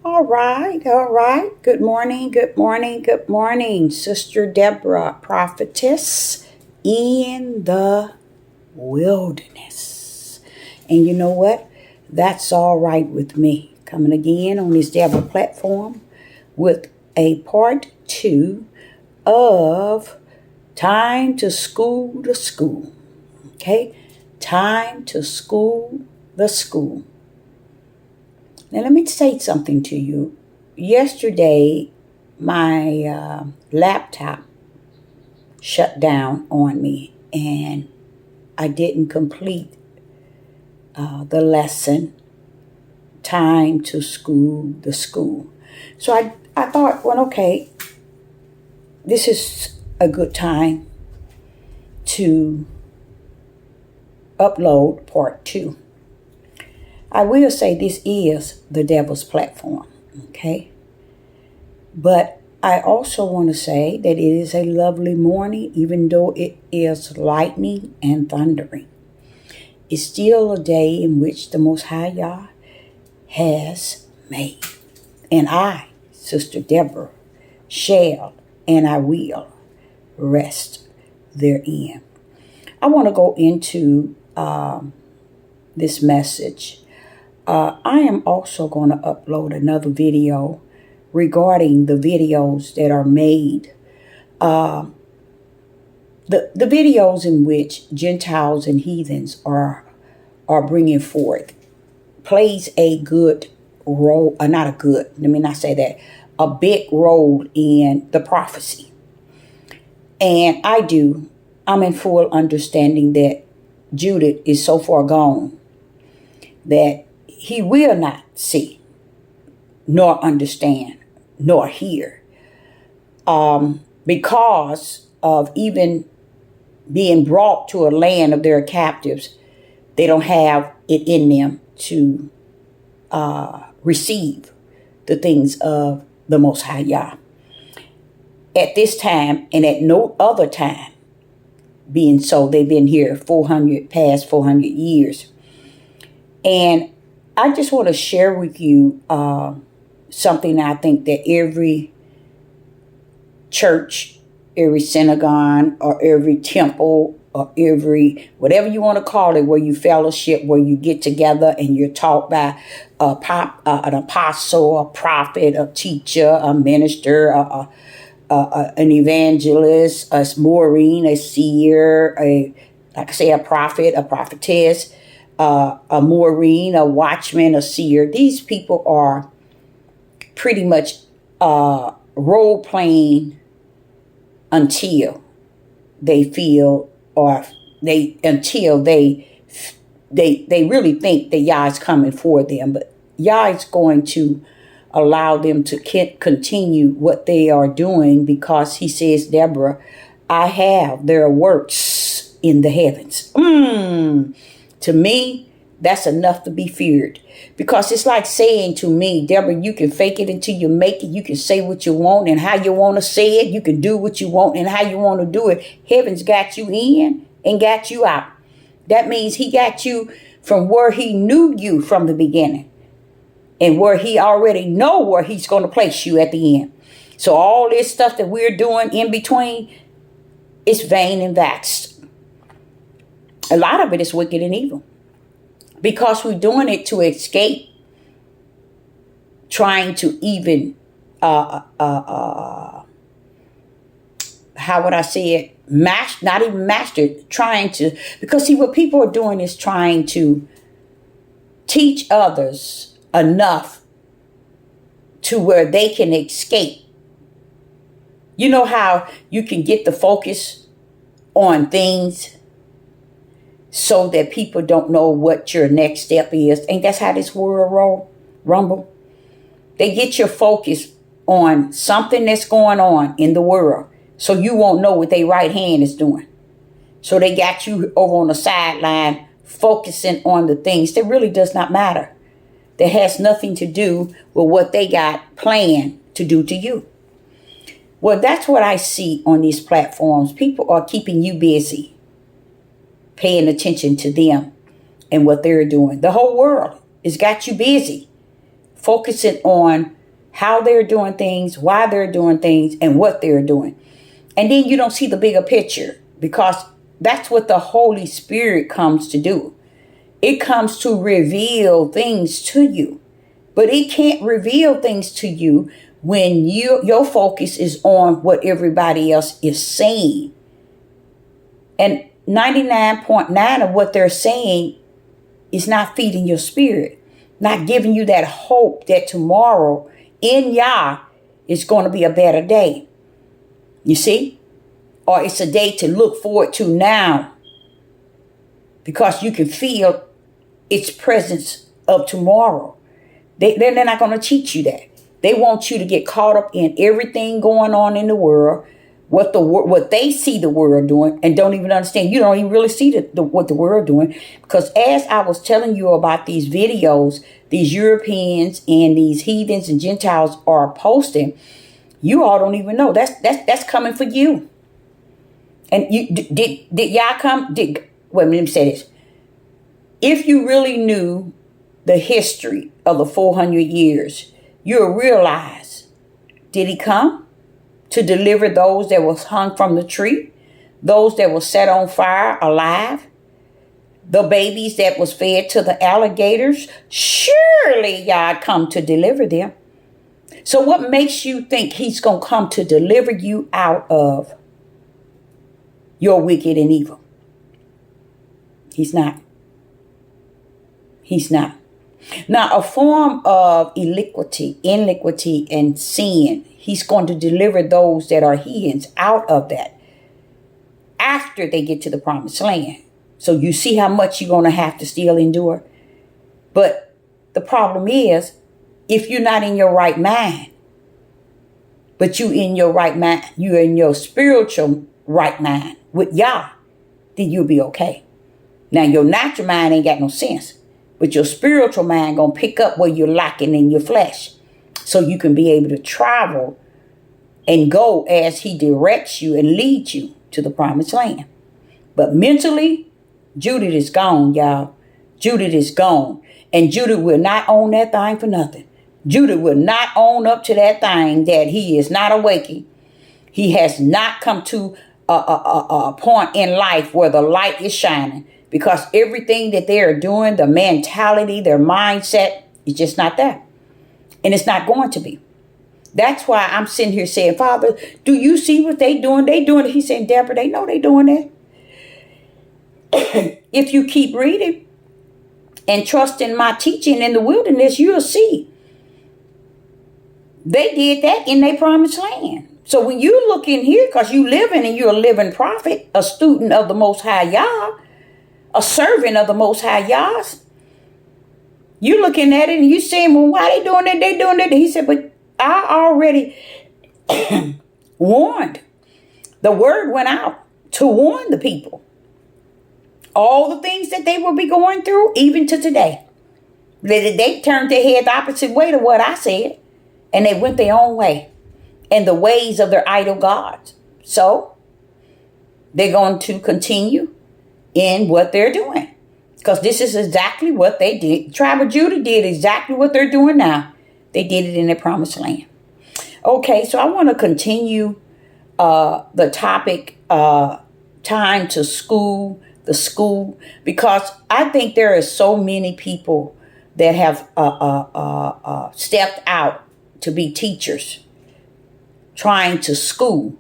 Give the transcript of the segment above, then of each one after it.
All right, all right. Good morning, good morning, good morning, Sister Deborah, prophetess in the wilderness. And you know what? That's all right with me. Coming again on this Deborah platform with a part 2 of Time to School the School. Okay? Time to School the School. Now, let me say something to you. Yesterday, my laptop shut down on me and I didn't complete the lesson, Time to School the School. So I thought, well, okay, this is a good time to upload part 2. I will say this is the devil's platform, okay? But I also want to say that it is a lovely morning, even though it is lightning and thundering. It's still a day in which the Most High Yah has made. And I, Sister Deborah, shall and I will rest therein. I want to go into this message. I am also going to upload another video regarding the videos that are made, the videos in which Gentiles and heathens are bringing forth, plays a good role, not a good, let me not say that, a big role in the prophecy. And I'm in full understanding that Judith is so far gone that he will not see, nor understand, nor hear, because of even being brought to a land of their captives. They don't have it in them to receive the things of the Most High Yah. At this time, and at no other time, being so, they've been here past 400 years. And I just want to share with you something I think that every church, every synagogue, or every temple, or every, whatever you want to call it, where you fellowship, where you get together and you're taught by an apostle, a prophet, a teacher, a minister, an evangelist, a Maureen, a seer, like I say, a prophet, a prophetess, a Maureen, a watchman, a seer. These people are pretty much role playing until they feel, or until they really think that Yah is coming for them. But Yah is going to allow them to continue what they are doing, because he says, Deborah, I have their works in the heavens. To me, that's enough to be feared, because it's like saying to me, Deborah, you can fake it until you make it. You can say what you want and how you want to say it. You can do what you want and how you want to do it. Heaven's got you in and got you out. That means he got you from where he knew you from the beginning, and where he already know where he's going to place you at the end. So all this stuff that we're doing in between is vain and vexed. A lot of it is wicked and evil, because we're doing it to escape trying to even, how would I say it? Not even master, trying to, because see, what people are doing is trying to teach others enough to where they can escape. You know how you can get the focus on things so that people don't know what your next step is. Ain't that's how this world rumble? They get your focus on something that's going on in the world, so you won't know what their right hand is doing. So they got you over on the sideline focusing on the things that really does not matter, that has nothing to do with what they got planned to do to you. Well, that's what I see on these platforms. People are keeping you busy, paying attention to them and what they're doing. The whole world has got you busy focusing on how they're doing things, why they're doing things, and what they're doing. And then you don't see the bigger picture, because that's what the Holy Spirit comes to do. It comes to reveal things to you. But it can't reveal things to you when your focus is on what everybody else is saying. And 99.9 of what they're saying is not feeding your spirit, not giving you that hope that tomorrow in Yah is going to be a better day. You see? Or it's a day to look forward to now, because you can feel its presence of tomorrow. They're not going to teach you that. They want you to get caught up in everything going on in the world, what they see the world doing, and don't even understand. You don't even really see what the world doing, because as I was telling you about these videos, these Europeans and these heathens and Gentiles are posting, you all don't even know that's coming for you. And you did y'all come? Wait, let me say this. If you really knew the history of the 400 years, you'll realize, did he come to deliver those that was hung from the tree, those that was set on fire alive, the babies that was fed to the alligators? Surely Yah come to deliver them. So what makes you think he's going to come to deliver you out of your wicked and evil? He's not. He's not. Now, a form of iniquity, and sin, he's going to deliver those that are heathens out of that after they get to the promised land. So you see how much you're going to have to still endure. But the problem is, if you're not in your right mind, but you in your right mind, you're in your spiritual right mind with Yah, then you'll be okay. Now, your natural mind ain't got no sense, but your spiritual mind going to pick up where you're lacking in your flesh, so you can be able to travel and go as he directs you and leads you to the promised land. But mentally, Judith is gone, y'all. Judith is gone. And Judith will not own that thing for nothing. Judith will not own up to that thing that he is not awaking. He has not come to a point in life where the light is shining, because everything that they are doing, the mentality, their mindset, is just not there. And it's not going to be. That's why I'm sitting here saying, Father, do you see what they doing? They doing it. He's saying, Deborah, they know they doing that. If you keep reading and trust in my teaching in the wilderness, you'll see. They did that in their promised land. So when you look in here, because you living and you're a living prophet, a student of the Most High Yah, a servant of the Most High Yah, you looking at it and you saying, well, why they doing that? They doing that. He said, but I already warned. The word went out to warn the people. All the things that they will be going through, even to today. They turned their head the opposite way to what I said. And they went their own way. And the ways of their idol gods. So, they're going to continue in what they're doing. Because this is exactly what they did. Tribe of Judah did exactly what they're doing now. They did it in their promised land. Okay, so I want to continue the topic, time to school, the school, because I think there are so many people that have stepped out to be teachers, trying to school,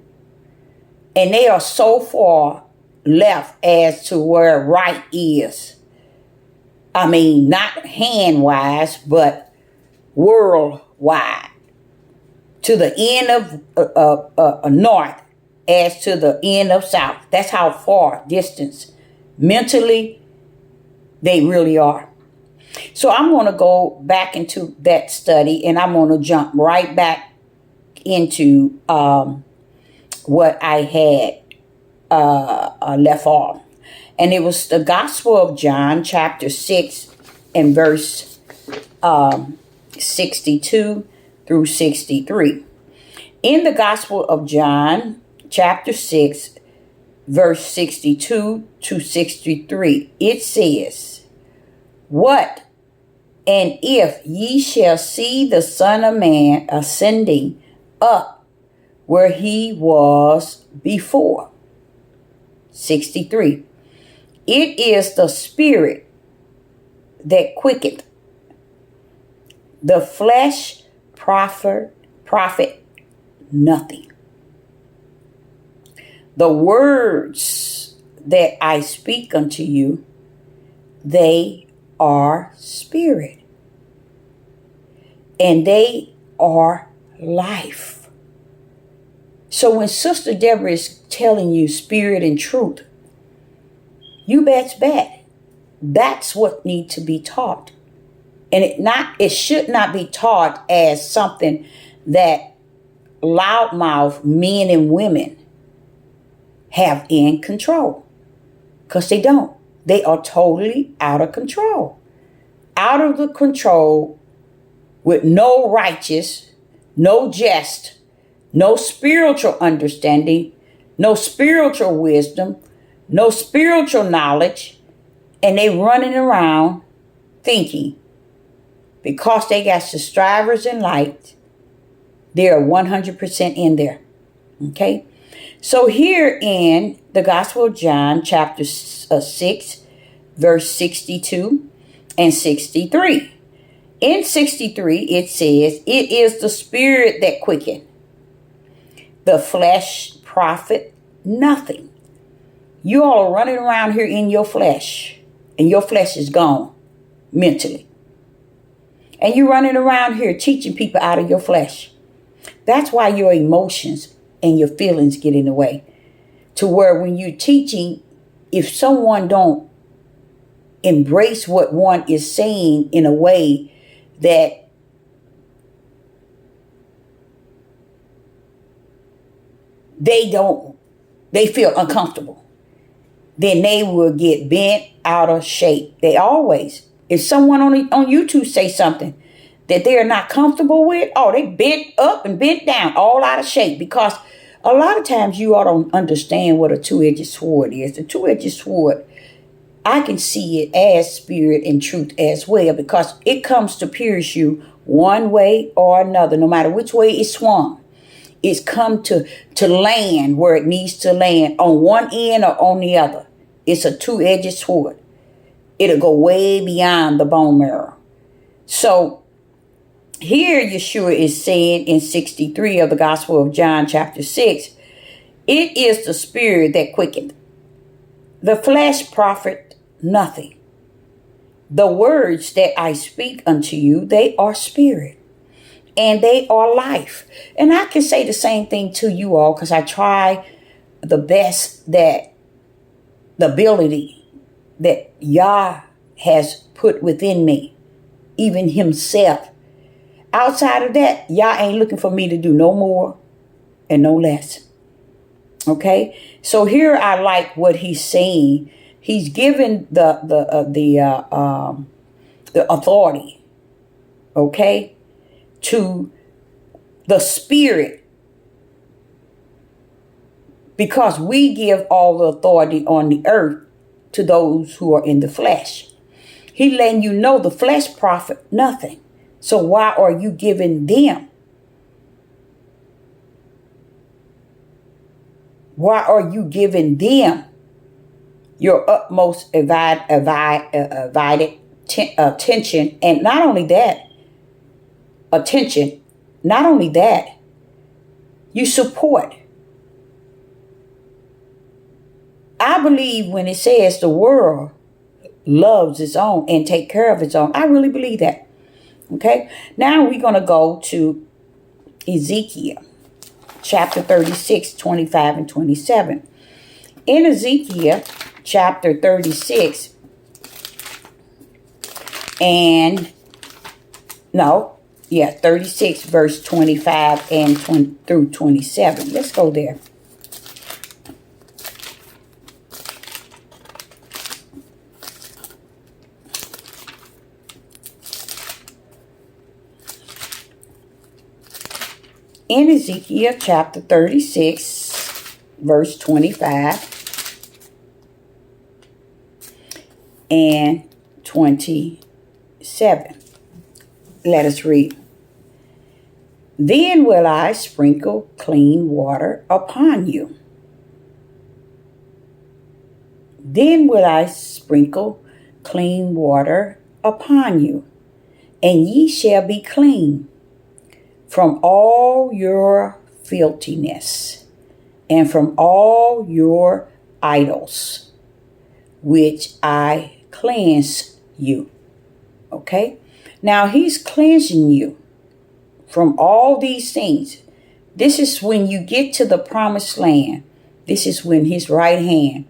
and they are so far left as to where right is. I mean, not hand-wise, but worldwide. To the end of north as to the end of south. That's how far distance mentally they really are. So I'm going to go back into that study, and I'm going to jump right back into what I had left off. And it was the Gospel of John, chapter 6 and verse 62 through 63. In the Gospel of John, chapter 6, verse 62 to 63, it says, what And if ye shall see the Son of Man ascending up where he was before. 63. It is the Spirit that quicketh. The flesh profit nothing. The words that I speak unto you, they are spirit, and they are life. So when Sister Deborah is telling you spirit and truth, you bet. That's what needs to be taught. And it should not be taught as something that loudmouth men and women have in control. Because they don't. They are totally out of control. Out of the control with no righteous, no just, no spiritual understanding, no spiritual wisdom, no spiritual knowledge, and they running around thinking because they got subscribers and likes, they're 100% in there. Okay? So here in the Gospel of John, chapter 6, verse 62 and 63. In 63, it says, it is the spirit that quickens. The flesh profit nothing. You all are running around here in your flesh, and your flesh is gone mentally. And you're running around here teaching people out of your flesh. That's why your emotions and your feelings get in the way. To where when you're teaching, if someone don't embrace what one is saying in a way that they feel uncomfortable, then they will get bent out of shape. They always, if someone on YouTube say something that they are not comfortable with, they bent up and bent down, all out of shape. Because a lot of times you all don't understand what a two-edged sword is. The two-edged sword, I can see it as spirit and truth as well, because it comes to pierce you one way or another, no matter which way it's swung. It's come to land where it needs to land, on one end or on the other. It's a two-edged sword. It'll go way beyond the bone marrow. So here Yeshua is saying in 63 of the Gospel of John chapter 6, it is the spirit that quickeneth. The flesh profit nothing. The words that I speak unto you, they are spirit, and they are life. And I can say the same thing to you all, because I try the best that the ability that Yah has put within me, even himself. Outside of that, Yah ain't looking for me to do no more and no less. Okay? So here I like what he's saying. He's given the authority, okay, to the spirit, because we give all the authority on the earth to those who are in the flesh. He letting you know the flesh profit nothing. So why are you giving them? Why are you giving them your utmost attention? And not only that, you support. I believe when it says the world loves its own and take care of its own, I really believe that. Okay, now we're going to go to Ezekiel chapter 36, 25 and 27. In Ezekiel chapter 36 36 verse 25 and through 27. Let's go there. In Ezekiel chapter 36, verse 25 and 27. Let us read. Then will I sprinkle clean water upon you. Then will I sprinkle clean water upon you, and ye shall be clean from all your filthiness and from all your idols, which I cleanse you. Okay? Now he's cleansing you from all these things. This is when you get to the promised land. This is when his right hand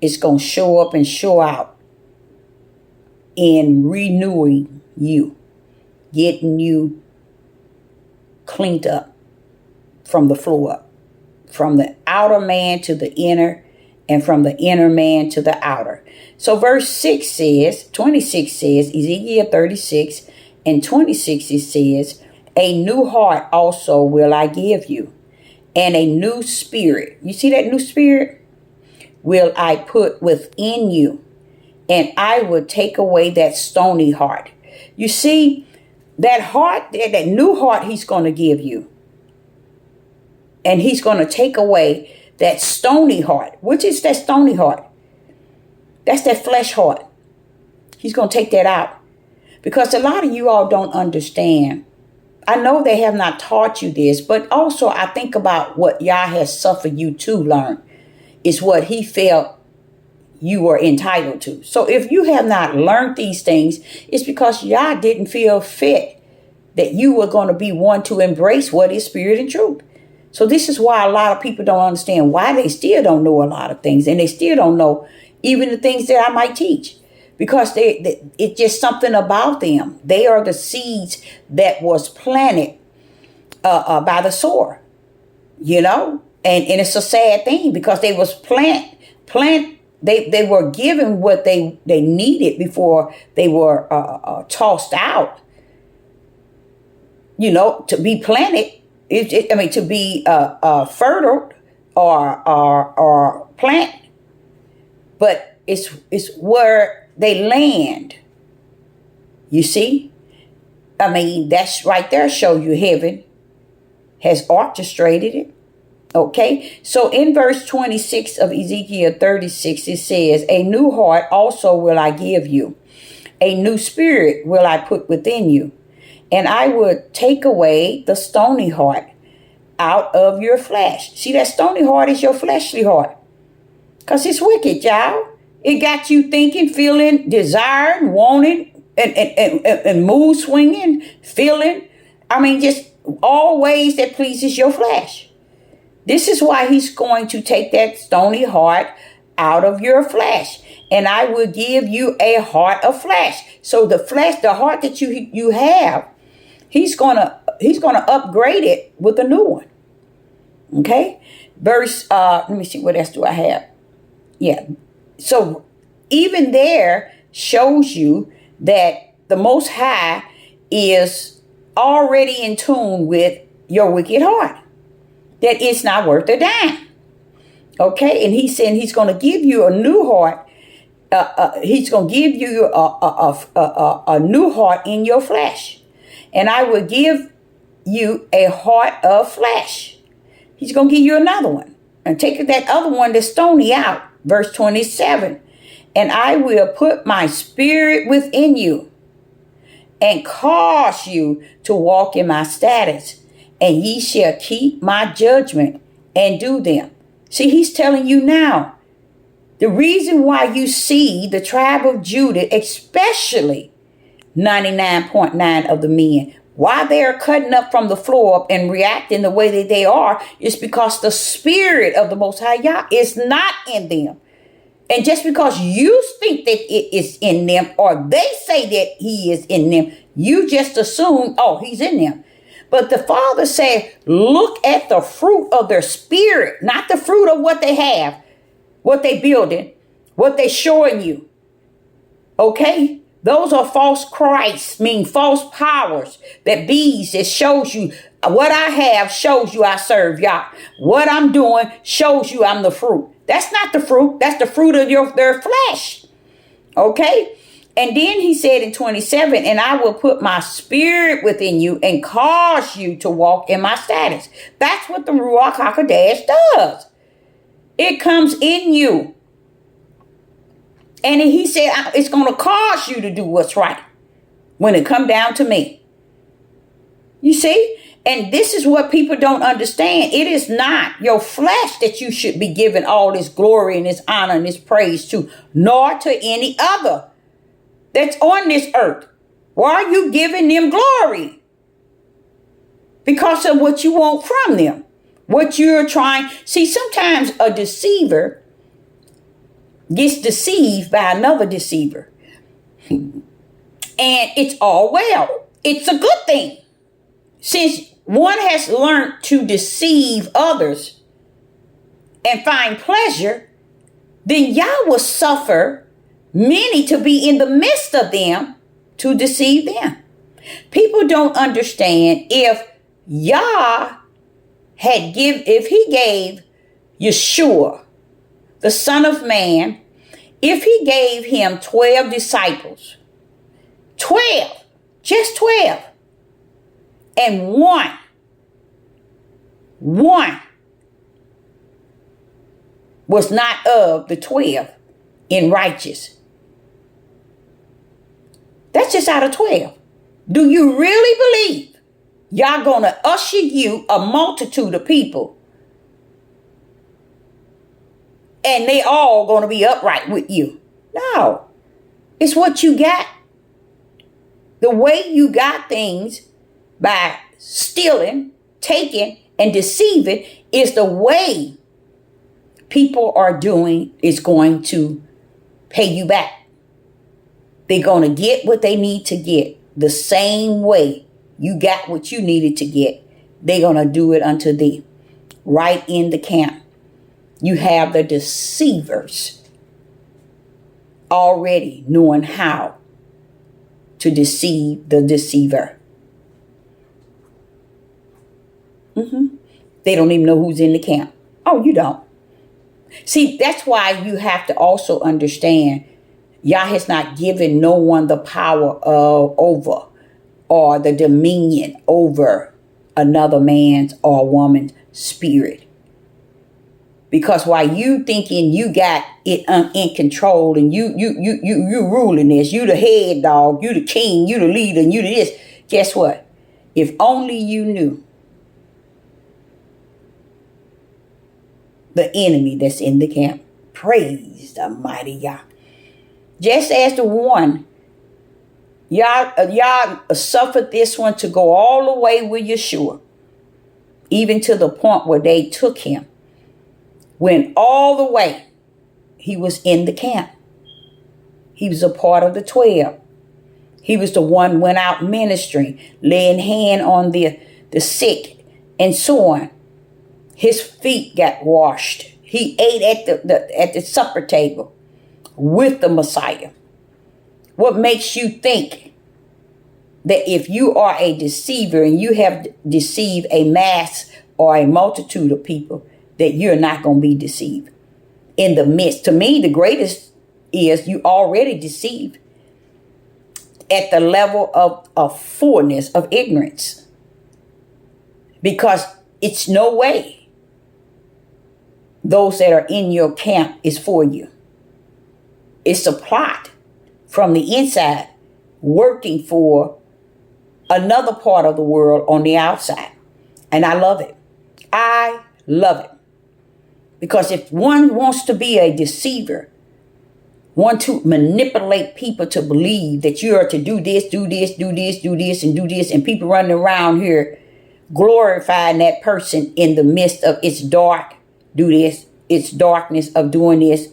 is going to show up and show out in renewing you, getting you cleaned up from the floor up, from the outer man to the inner, and from the inner man to the outer. So verse 6 says, 26 says, Ezekiel 36 and 26, it says, a new heart also will I give you, and a new spirit. You see that new spirit? Will I put within you, and I will take away that stony heart. You see, that heart, that new heart he's going to give you. And he's going to take away that stony heart. Which is that stony heart? That's that flesh heart. He's going to take that out. Because a lot of you all don't understand. I know they have not taught you this, but also I think about what Yah has suffered you to learn. Is what he felt you were entitled to. So if you have not learned these things, it's because Yah didn't feel fit that you were going to be one to embrace what is spirit and truth. So this is why a lot of people don't understand why they still don't know a lot of things. And they still don't know even the things that I might teach. Because it's just something about them. They are the seeds that was planted by the sower. You know? And it's a sad thing because they was they were given what they needed before they were tossed out. You know, to be planted, to be fertile or plant. But it's where they land. You see? That's right there show you heaven has orchestrated it. Okay, so in verse 26 of Ezekiel 36, it says, a new heart also will I give you. A new spirit will I put within you. And I will take away the stony heart out of your flesh. See, that stony heart is your fleshly heart. Because it's wicked, y'all. It got you thinking, feeling, desiring, wanting, and mood swinging, feeling. Just all ways that pleases your flesh. This is why he's going to take that stony heart out of your flesh. And I will give you a heart of flesh. So the heart that you have, he's gonna upgrade it with a new one. Okay? Verse, let me see, what else do I have? Yeah. So even there shows you that the Most High is already in tune with your wicked heart. That it's not worth a dime. Okay? And he's saying he's going to give you a new heart. He's going to give you a new heart in your flesh. And I will give you a heart of flesh. He's going to give you another one. And take that other one that's stony out. Verse 27. And I will put my spirit within you and cause you to walk in my statutes. And ye shall keep my judgment and do them. See, he's telling you now. The reason why you see the tribe of Judah, especially 99.9 of the men, why they are cutting up from the floor up and reacting the way that they are, is because the spirit of the Most High Yah is not in them. And just because you think that it is in them, or they say that he is in them, you just assume, oh, he's in them. But the Father said, look at the fruit of their spirit, not the fruit of what they have, what they building, what they showing you. Okay? Those are false Christs, mean false powers that shows you what I have shows you I serve Yah. What I'm doing shows you I'm the fruit. That's not the fruit. That's the fruit of their flesh. Okay? And then he said in 27, and I will put my spirit within you and cause you to walk in my status. That's what the Ruach HaKodesh does. It comes in you. And he said, it's going to cause you to do what's right when it come down to me. You see? And this is what people don't understand. It is not your flesh that you should be giving all this glory and this honor and this praise to, nor to any other that's on this earth. Why are you giving them glory? Because of what you want from them. What you're trying. See, sometimes a deceiver gets deceived by another deceiver. And it's all well. It's a good thing. Since one has learned to deceive others and find pleasure, then Yah will suffer many to be in the midst of them to deceive them. People don't understand if Yah if he gave Yeshua, the Son of Man, if he gave him 12 disciples, 12, just 12, and one was not of the 12 in righteous. That's just out of 12. Do you really believe Y'all gonna usher you a multitude of people and they all gonna be upright with you? No. It's what you got. The way you got things by stealing, taking, and deceiving is the way people are doing is going to pay you back. They're going to get what they need to get the same way you got what you needed to get. They're going to do it unto thee. Right in the camp. You have the deceivers already knowing how to deceive the deceiver. They don't even know who's in the camp. Oh, you don't. See, that's why you have to also understand Yah has not given no one the power over or the dominion over another man's or woman's spirit. Because while you thinking you got it in control and you ruling this, you the head dog, you the king, you the leader, and you the this, guess what? If only you knew the enemy that's in the camp. Praise the mighty Yah. Just as the one, Yah suffered this one to go all the way with Yeshua, even to the point where they took him. Went all the way. He was in the camp. He was a part of the 12. He was the one went out ministering, laying hand on the sick and so on. His feet got washed. He ate at the supper table with the Messiah. What makes you think that if you are a deceiver and you have deceived a mass or a multitude of people, that you're not going to be deceived in the midst? To me, the greatest is you already deceived at the level of fullness of ignorance. Because it's no way those that are in your camp is for you. It's a plot from the inside working for another part of the world on the outside. And I love it. I love it. Because if one wants to be a deceiver, want to manipulate people to believe that you are to do this, do this, do this, do this, and do this, and people running around here glorifying that person in the midst of it's dark, do this, it's darkness of doing this.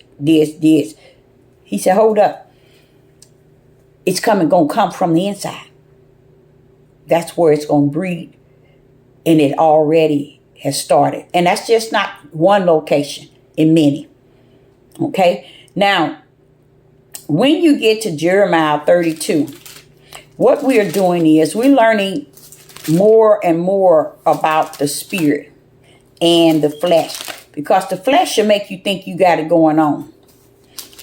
He said, hold up. It's going to come from the inside. That's where it's going to breed. And it already has started. And that's just not one location, in many. Okay? Now, when you get to Jeremiah 32, what we are doing is we're learning more and more about the spirit and the flesh. Because the flesh should make you think you got it going on.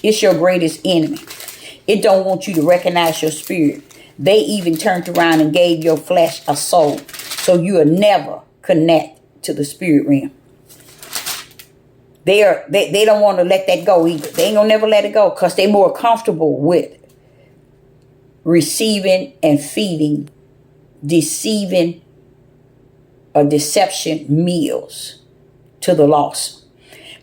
It's your greatest enemy. It don't want you to recognize your spirit. They even turned around and gave your flesh a soul. So you will never connect to the spirit realm. They don't want to let that go either. They ain't gonna never let it go because they're more comfortable with receiving and feeding deceiving or deception meals to the lost.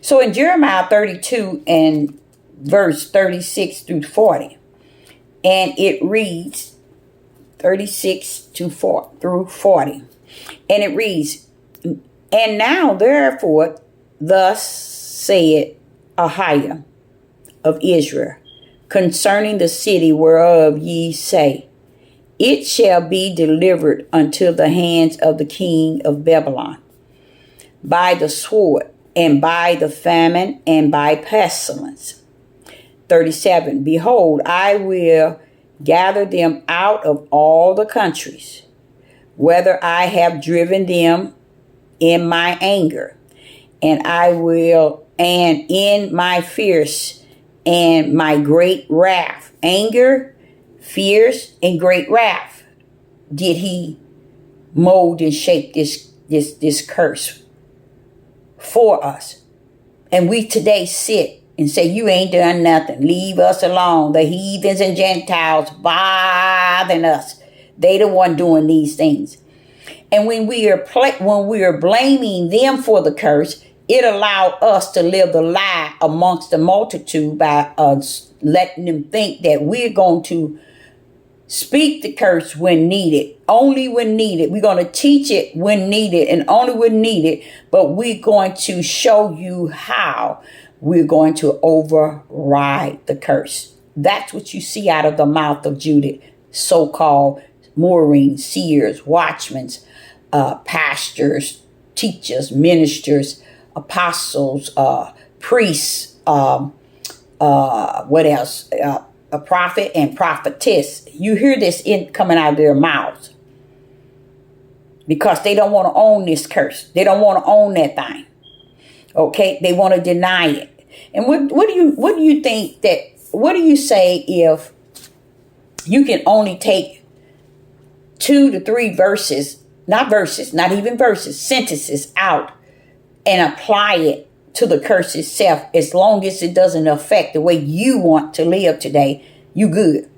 So in Jeremiah 32 and verse 36 through 40, and it reads 36 to 4 through 40, and it reads, and now therefore thus saith Ahiah of Israel concerning the city whereof ye say, it shall be delivered unto the hands of the king of Babylon by the sword and by the famine and by pestilence. 37, behold, I will gather them out of all the countries, whether I have driven them in my anger, and I will, and in my fierce and my great wrath. Anger, fierce, and great wrath did he mold and shape this curse for us. And we today sit and say, you ain't done nothing. Leave us alone. The heathens and Gentiles bothering us. They the one doing these things. And when we are blaming them for the curse, it allowed us to live the lie amongst the multitude by letting them think that we're going to speak the curse when needed, only when needed. We're going to teach it when needed and only when needed, but we're going to show you how we're going to override the curse. That's what you see out of the mouth of Judith, so-called Maureen, seers, watchmen, pastors, teachers, ministers, apostles, priests, what else? A prophet and prophetess. You hear this coming out of their mouths because they don't want to own this curse. They don't want to own that thing. Okay, they want to deny it. And what do you think that? What do you say if you can only take 2 to 3 verses, not even verses, sentences out and apply it to the curse itself, as long as it doesn't affect the way you want to live today, you good.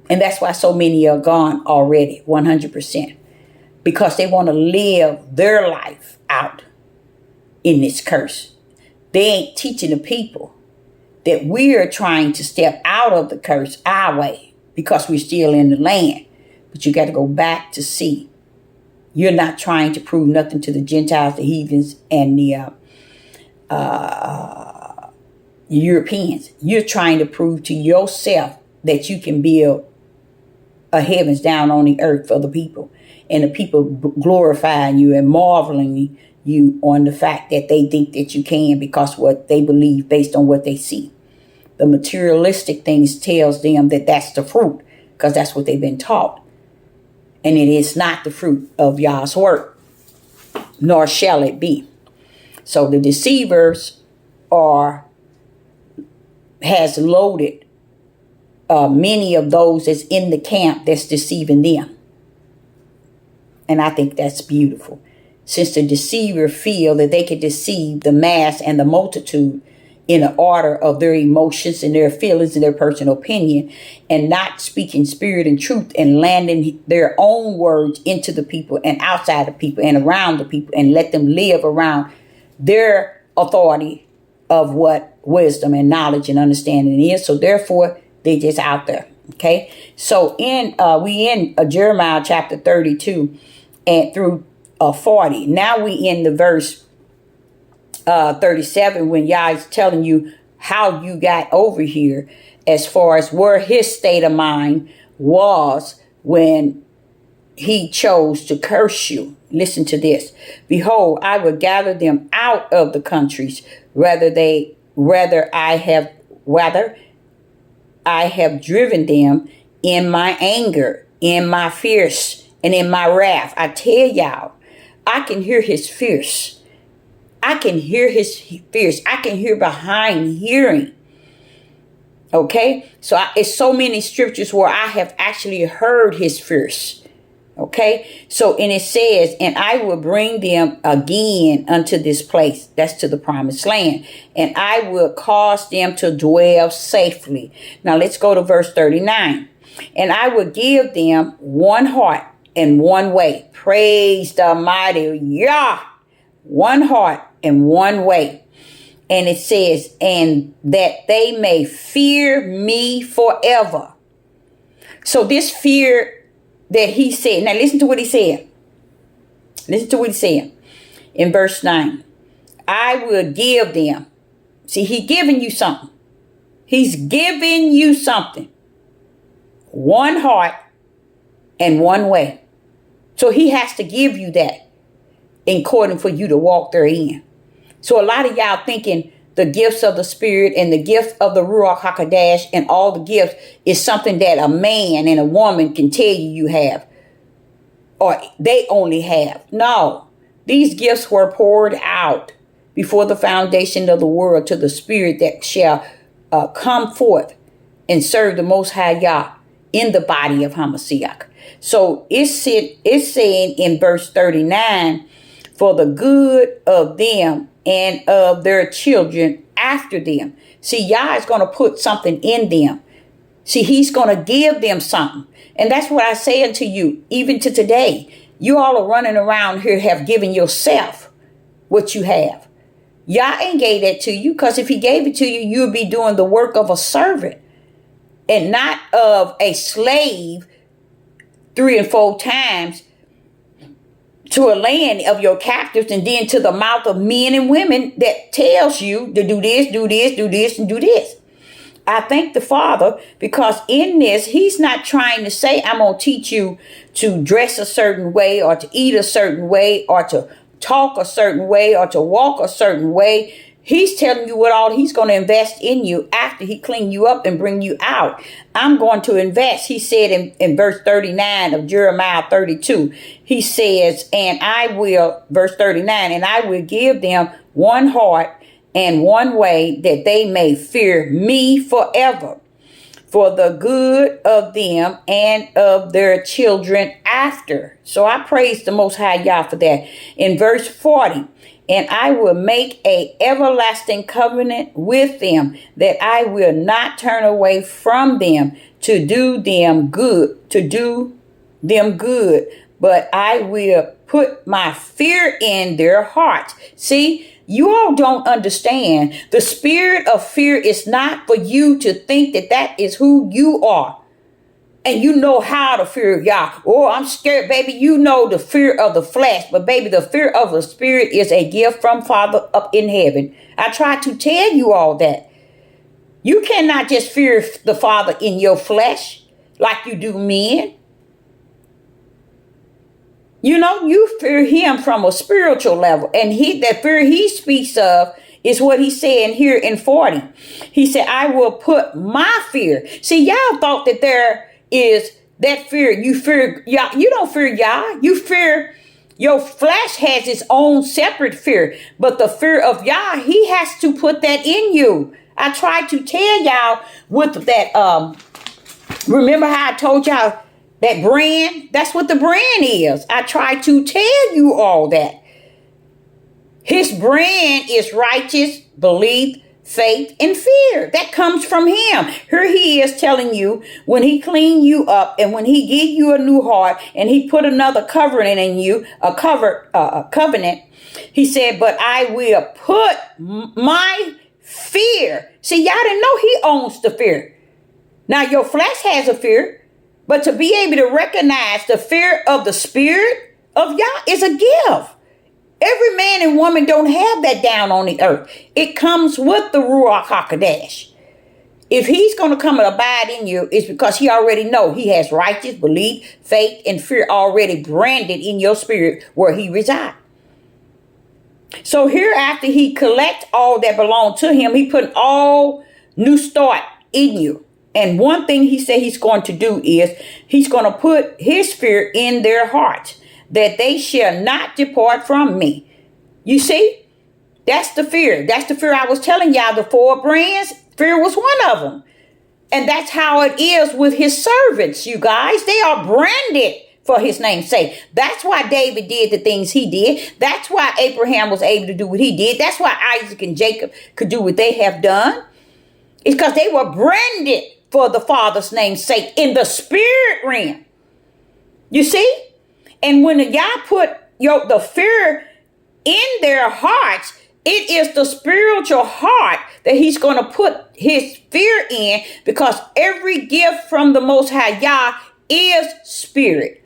And that's why so many are gone already, 100%. Because they want to live their life out in this curse. They ain't teaching the people that we're trying to step out of the curse our way because we're still in the land. But you got to go back to see. You're not trying to prove nothing to the Gentiles, the heathens, and the Europeans. You're trying to prove to yourself that you can build a heavens down on the earth for the people, and the people glorifying you and marveling you on the fact that they think that you can because what they believe based on what they see. The materialistic things tells them that that's the fruit because that's what they've been taught, and it is not the fruit of Yah's work, nor shall it be. So the deceivers has loaded many of those that's in the camp that's deceiving them. And I think that's beautiful. Since the deceiver feel that they can deceive the mass and the multitude in the order of their emotions and their feelings and their personal opinion, and not speaking spirit and truth and landing their own words into the people and outside the people and around the people and let them live around their authority of what wisdom and knowledge and understanding is. So therefore, they just out there. Okay. So we in Jeremiah chapter 32 and through 40. Now we in the verse 37 when Yah is telling you how you got over here as far as where his state of mind was when he chose to curse you. Listen to this. Behold, I will gather them out of the countries, whether I have driven them in my anger, in my fierce, and in my wrath. I tell y'all, I can hear his fierce. I can hear his fierce. I can hear behind hearing Okay, so it's so many scriptures where I have actually heard his fears. Okay, so and it says, and I will bring them again unto this place, that's to the promised land, and I will cause them to dwell safely. Now let's go to verse 39. And I will give them one heart and one way. Praise the mighty Yah. One heart and one way. And it says, and that they may fear me forever. So this fear that he said, now listen to what he said. Listen to what he said in verse 9. I will give them. See, he's giving you something. He's giving you something. One heart and one way. So he has to give you that in order for you to walk therein. So a lot of y'all thinking the gifts of the Spirit and the gift of the Ruach HaKodesh and all the gifts is something that a man and a woman can tell you have. Or they only have. No. These gifts were poured out before the foundation of the world to the Spirit that shall come forth and serve the Most High Yah in the body of Hamashiach. So it's saying in verse 39, for the good of them and of their children after them. See, Yah is going to put something in them. See, he's going to give them something. And that's what I say unto you, even to today. You all are running around here have given yourself what you have. Yah ain't gave that to you, because if he gave it to you, you'll be doing the work of a servant and not of a slave 3 and 4 times to a land of your captives, and then to the mouth of men and women that tells you to do this, do this, do this, and do this. I thank the Father, because in this, he's not trying to say, I'm going to teach you to dress a certain way, or to eat a certain way, or to talk a certain way, or to walk a certain way. He's telling you what all he's going to invest in you after he clean you up and bring you out. I'm going to invest. He said in verse 39 of Jeremiah 32, he says, and I will, verse 39, and I will give them one heart and one way, that they may fear me forever, for the good of them and of their children after. So I praise the Most High Yah for that. In verse 40, and I will make a everlasting covenant with them, that I will not turn away from them to do them good, but I will put my fear in their hearts. See, you all don't understand. The spirit of fear is not for you to think that that is who you are. And you know how to fear Yah. Oh, I'm scared, baby. You know the fear of the flesh. But baby, the fear of the Spirit is a gift from Father up in heaven. I try to tell you all that. You cannot just fear the Father in your flesh like you do men. You know, you fear him from a spiritual level. And that fear he speaks of is what he's saying here in 40. He said, I will put my fear. See, y'all thought that there is that fear. You fear Yah. You don't fear Yah. You fear, your flesh has its own separate fear. But the fear of Yah, he has to put that in you. I tried to tell y'all with that, remember how I told y'all that brand? That's what the brand is. I tried to tell you all that. His brand is righteous, belief, faith, and fear. That comes from him. Here he is telling you, when he clean you up and when he give you a new heart and he put another covenant in you, a covenant, he said, but I will put my fear. See, y'all didn't know he owns the fear. Now your flesh has a fear, but to be able to recognize the fear of the Spirit of Yah is a gift. Every man and woman don't have that down on the earth. It comes with the Ruach HaKodesh. If he's going to come and abide in you, it's because he already know he has righteous belief, faith, and fear already branded in your spirit where he resides. So here, after he collect all that belong to him, he put all new start in you. And one thing he said he's going to do is he's going to put his fear in their hearts, that they shall not depart from me. You see, that's the fear. That's the fear I was telling y'all. The 4 brands, fear was one of them. And that's how it is with his servants, you guys. They are branded for his name's sake. That's why David did the things he did. That's why Abraham was able to do what he did. That's why Isaac and Jacob could do what they have done. It's because they were branded for the Father's name's sake in the spirit realm. You see? And when Yah put the fear in their hearts, it is the spiritual heart that he's going to put his fear in, because every gift from the Most High Yah is spirit.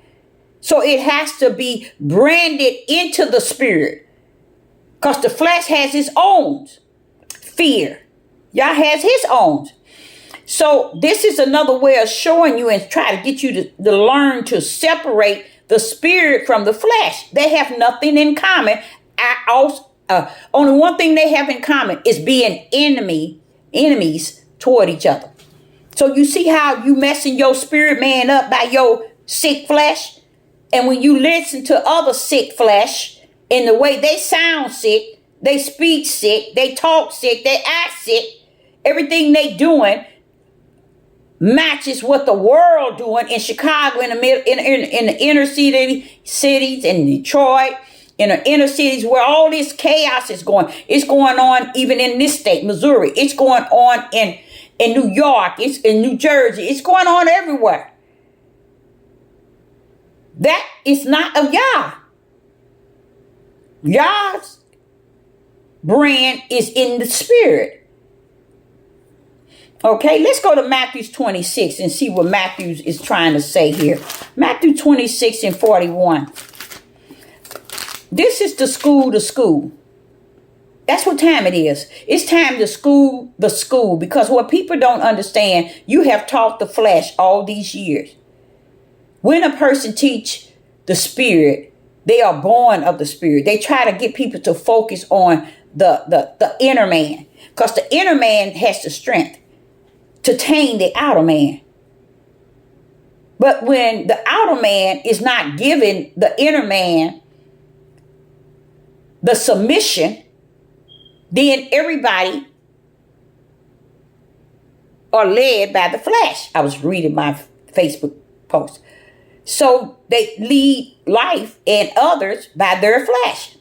So it has to be branded into the spirit, because the flesh has its own fear. Yah has his own. So this is another way of showing you and try to get you to learn to separate the spirit from the flesh. They have nothing in common. Only one thing they have in common is being enemies toward each other. So you see how you messing your spirit man up by your sick flesh? And when you listen to other sick flesh in the way they sound sick, they speak sick, they talk sick, they act sick, everything they doing matches what the world doing in Chicago, in the inner cities, in Detroit, in the inner cities where all this chaos is going. It's going on even in this state, Missouri. It's going on in New York. It's in New Jersey. It's going on everywhere. That is not of Yah. Yah's brand is in the spirit. Okay, let's go to Matthew 26 and see what Matthew is trying to say here. Matthew 26 and 41. This is the school. That's what time it is. It's time to school the school, because what people don't understand, you have taught the flesh all these years. When a person teach the spirit, they are born of the spirit. They try to get people to focus on the inner man, because the inner man has the strength to tame the outer man. But when the outer man is not giving the inner man the submission, then everybody are led by the flesh. I was reading my Facebook post. So they lead life and others by their flesh.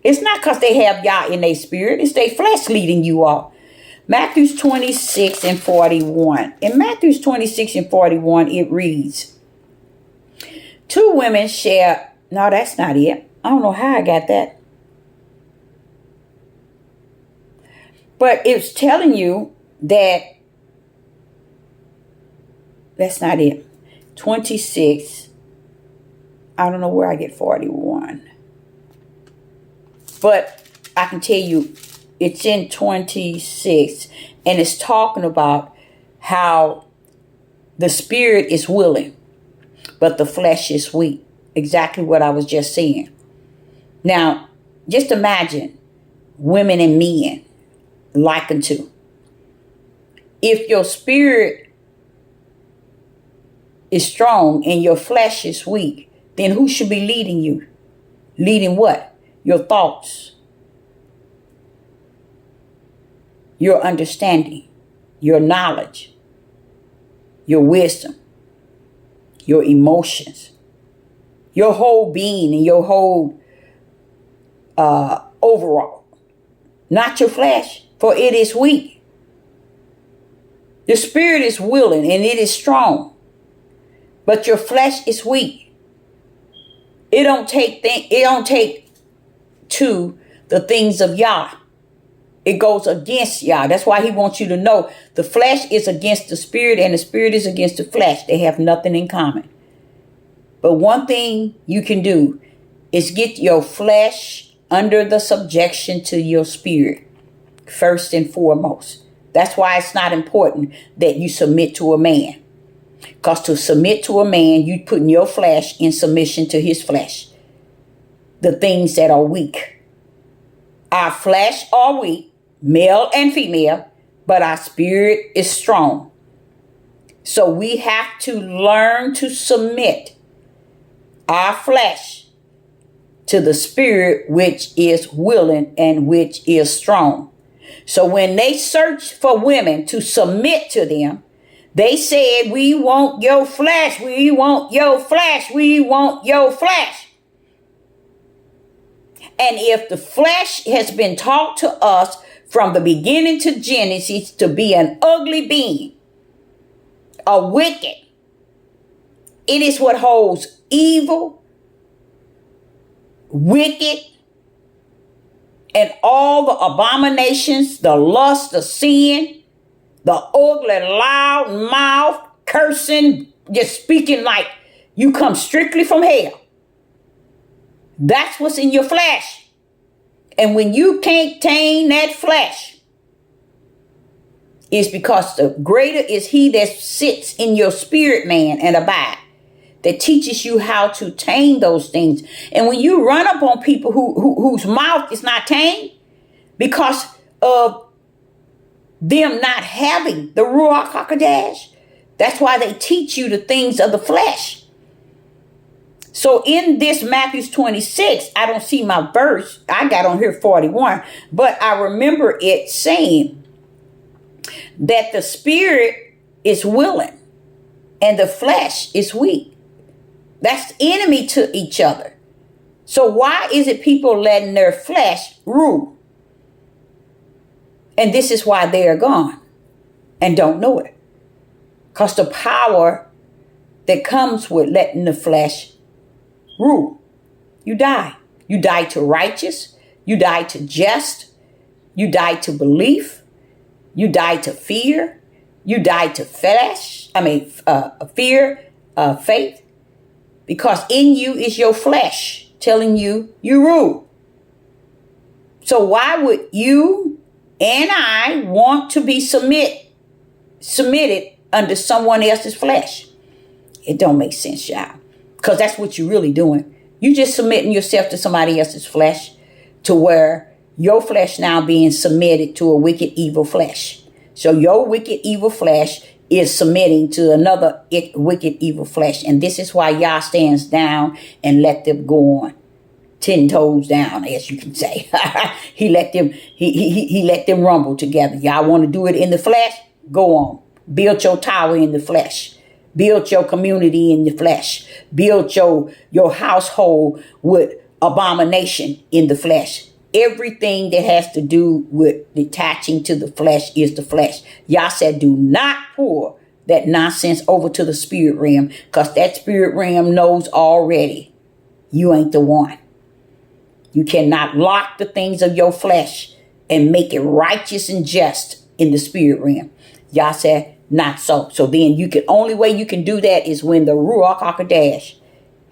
It's not because they have Yah in their spirit. It's their flesh leading you all. Matthew 26 and 41. In Matthew 26 and 41, it reads, two women share. No, that's not it. I don't know how I got that. But it's telling you that that's not it. 26. I don't know where I get 41. But I can tell you it's in 26. And it's talking about how the spirit is willing, but the flesh is weak. Exactly what I was just saying. Now, just imagine women and men likened to. If your spirit is strong and your flesh is weak, then who should be leading you? Leading what? Your thoughts, your understanding, your knowledge, your wisdom, your emotions, your whole being and your whole overall. Not your flesh, for it is weak. The spirit is willing and it is strong, but your flesh is weak. It don't take to the things of Yah. It goes against Yah. That's why he wants you to know the flesh is against the spirit and the spirit is against the flesh. They have nothing in common. But one thing you can do is get your flesh under the subjection to your spirit, first and foremost. That's why it's not important that you submit to a man. Because to submit to a man, you putting your flesh in submission to his flesh. The things that are weak. Our flesh are weak, male and female, but our spirit is strong. So we have to learn to submit our flesh to the spirit which is willing and which is strong. So when they search for women to submit to them, They said, we want your flesh, we want your flesh, we want your flesh. And if the flesh has been taught to us from the beginning to Genesis to be an ugly being, a wicked, it is what holds evil, wicked, and all the abominations, the lust, the sin, the ugly, loud mouth, cursing, just speaking like you come strictly from hell. That's what's in your flesh. And when you can't tame that flesh, it's because the greater is he that sits in your spirit man and abide, that teaches you how to tame those things. And when you run up on people whose mouth is not tamed because of them not having the Ruach HaKodesh, that's why they teach you the things of the flesh. So in this Matthew 26, I don't see my verse. I got on here 41, but I remember it saying that the spirit is willing and the flesh is weak. That's enemy to each other. So why is it people letting their flesh rule? And this is why they are gone and don't know it. Because the power that comes with letting the flesh rule, you die. You die to righteous. You die to just. You die to belief. You die to fear. You die to flesh. Fear, faith. Because in you is your flesh telling you rule. So why would you and I want to be submitted under someone else's flesh? It don't make sense, y'all. Because that's what you're really doing. You just submitting yourself to somebody else's flesh, to where your flesh now being submitted to a wicked, evil flesh. So your wicked, evil flesh is submitting to another wicked, evil flesh. And this is why Yah stands down and let them go on 10 toes down, as you can say. He let them rumble together. Y'all want to do it in the flesh? Go on. Build your tower in the flesh. Build your community in the flesh. Build your household with abomination in the flesh. Everything that has to do with detaching to the flesh is the flesh. Yah said, do not pour that nonsense over to the spirit realm, because that spirit realm knows already you ain't the one. You cannot lock the things of your flesh and make it righteous and just in the spirit realm. Yah said, not so. So then only way you can do that is when the Ruach HaKodesh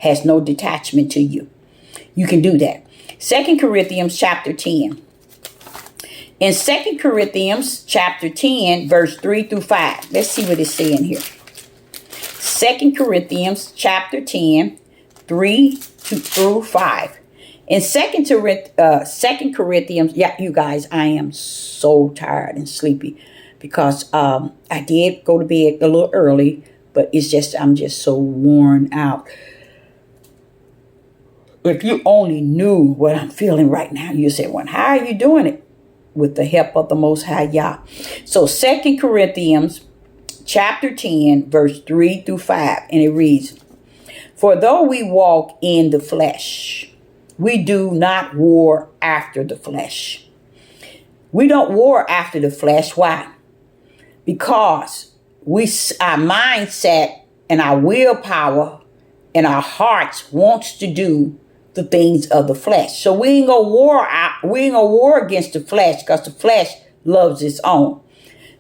has no detachment to you. You can do that. 2 Corinthians chapter 10. In 2 Corinthians chapter 10, verse 3 through 5. Let's see what it's saying here. 2 Corinthians chapter 10, 3 through 5. In 2 Corinthians, yeah, you guys, I am so tired and sleepy because I did go to bed a little early, but I'm just so worn out. If you only knew what I'm feeling right now, you say, well, how are you doing it? With the help of the Most High Yah. So 2 Corinthians chapter 10, verse 3 through 5, and it reads, for though we walk in the flesh, we do not war after the flesh. We don't war after the flesh. Why? Because our mindset and our willpower and our hearts wants to do the things of the flesh. So we ain't gonna war against the flesh, because the flesh loves its own.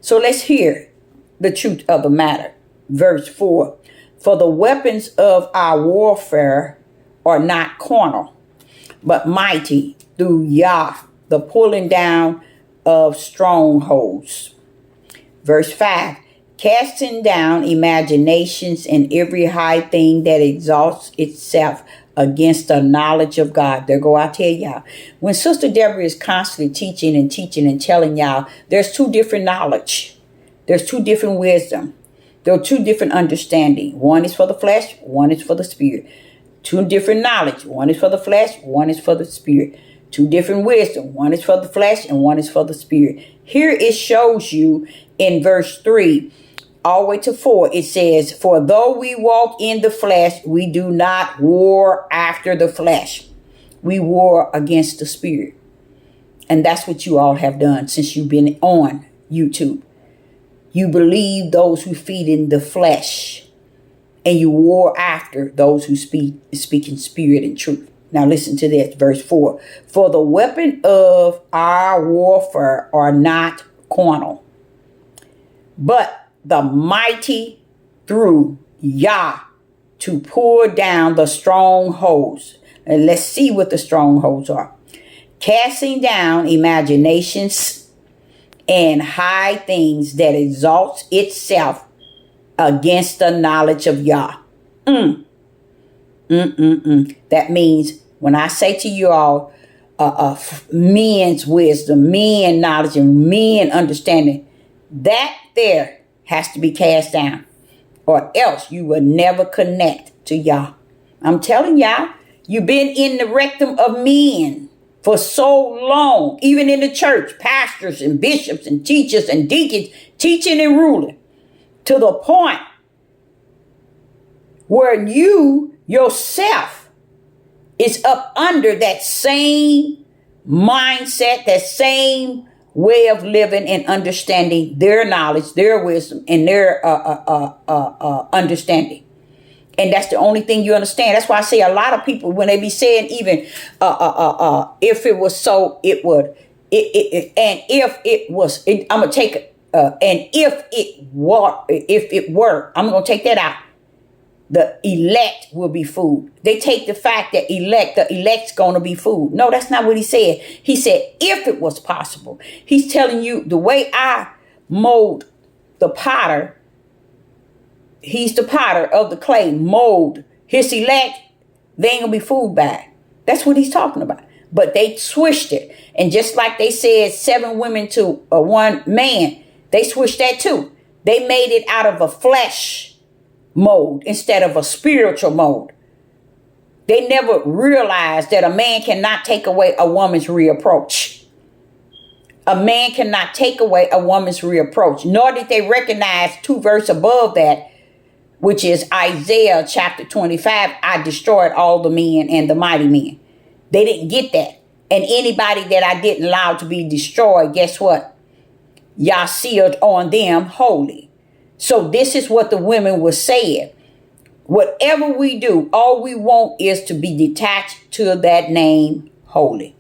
So let's hear the truth of the matter. Verse 4. For the weapons of our warfare are not carnal, but mighty through Yah, the pulling down of strongholds. Verse 5. Casting down imaginations and every high thing that exalts itself against the knowledge of God. There go, I tell y'all. When Sister Deborah is constantly teaching and telling y'all, there's two different knowledge. There's two different wisdom. There are two different understanding. One is for the flesh, one is for the spirit. Two different knowledge. One is for the flesh, one is for the spirit. Two different wisdom. One is for the flesh and one is for the spirit. Here it shows you in verse 3 all the way to 4, it says, for though we walk in the flesh, we do not war after the flesh. We war against the spirit. And that's what you all have done since you've been on YouTube. You believe those who feed in the flesh, and you war after those who speak in spirit and truth. Now listen to this, verse 4. For the weapon of our warfare are not carnal, but the mighty through Yah to pull down the strongholds. And let's see what the strongholds are. Casting down imaginations and high things that exalts itself against the knowledge of Yah. That means when I say to you all, men's wisdom, men knowledge, and men understanding, that there has to be cast down, or else you will never connect to Yah. I'm telling y'all, you've been in the rectum of men for so long, even in the church, pastors and bishops and teachers and deacons, teaching and ruling, to the point where you yourself is up under that same mindset, that same way of living and understanding their knowledge, their wisdom, and their understanding. And that's the only thing you understand. That's why I say a lot of people, when they be saying even, if it was so, it would, and if it was, I'm going to take it, and if it were, I'm going to take that out. The elect will be food. They take the fact that the elect's going to be food. No, that's not what he said. He said, if it was possible. He's telling you the way I mold the potter, he's the potter of the clay, mold his elect, they ain't gonna be fooled by it. That's what he's talking about. But they switched it. And just like they said 7 women to 1 man, they switched that too. They made it out of a flesh mode instead of a spiritual mode. They never realized that a man cannot take away a woman's reapproach. A man cannot take away a woman's reapproach. Nor did they recognize 2 verses above that, which is Isaiah chapter 25. I destroyed all the men and the mighty men. They didn't get that. And anybody that I didn't allow to be destroyed, guess what? Yah sealed on them holy. So this is what the women were saying. Whatever we do, all we want is to be detached to that name holy.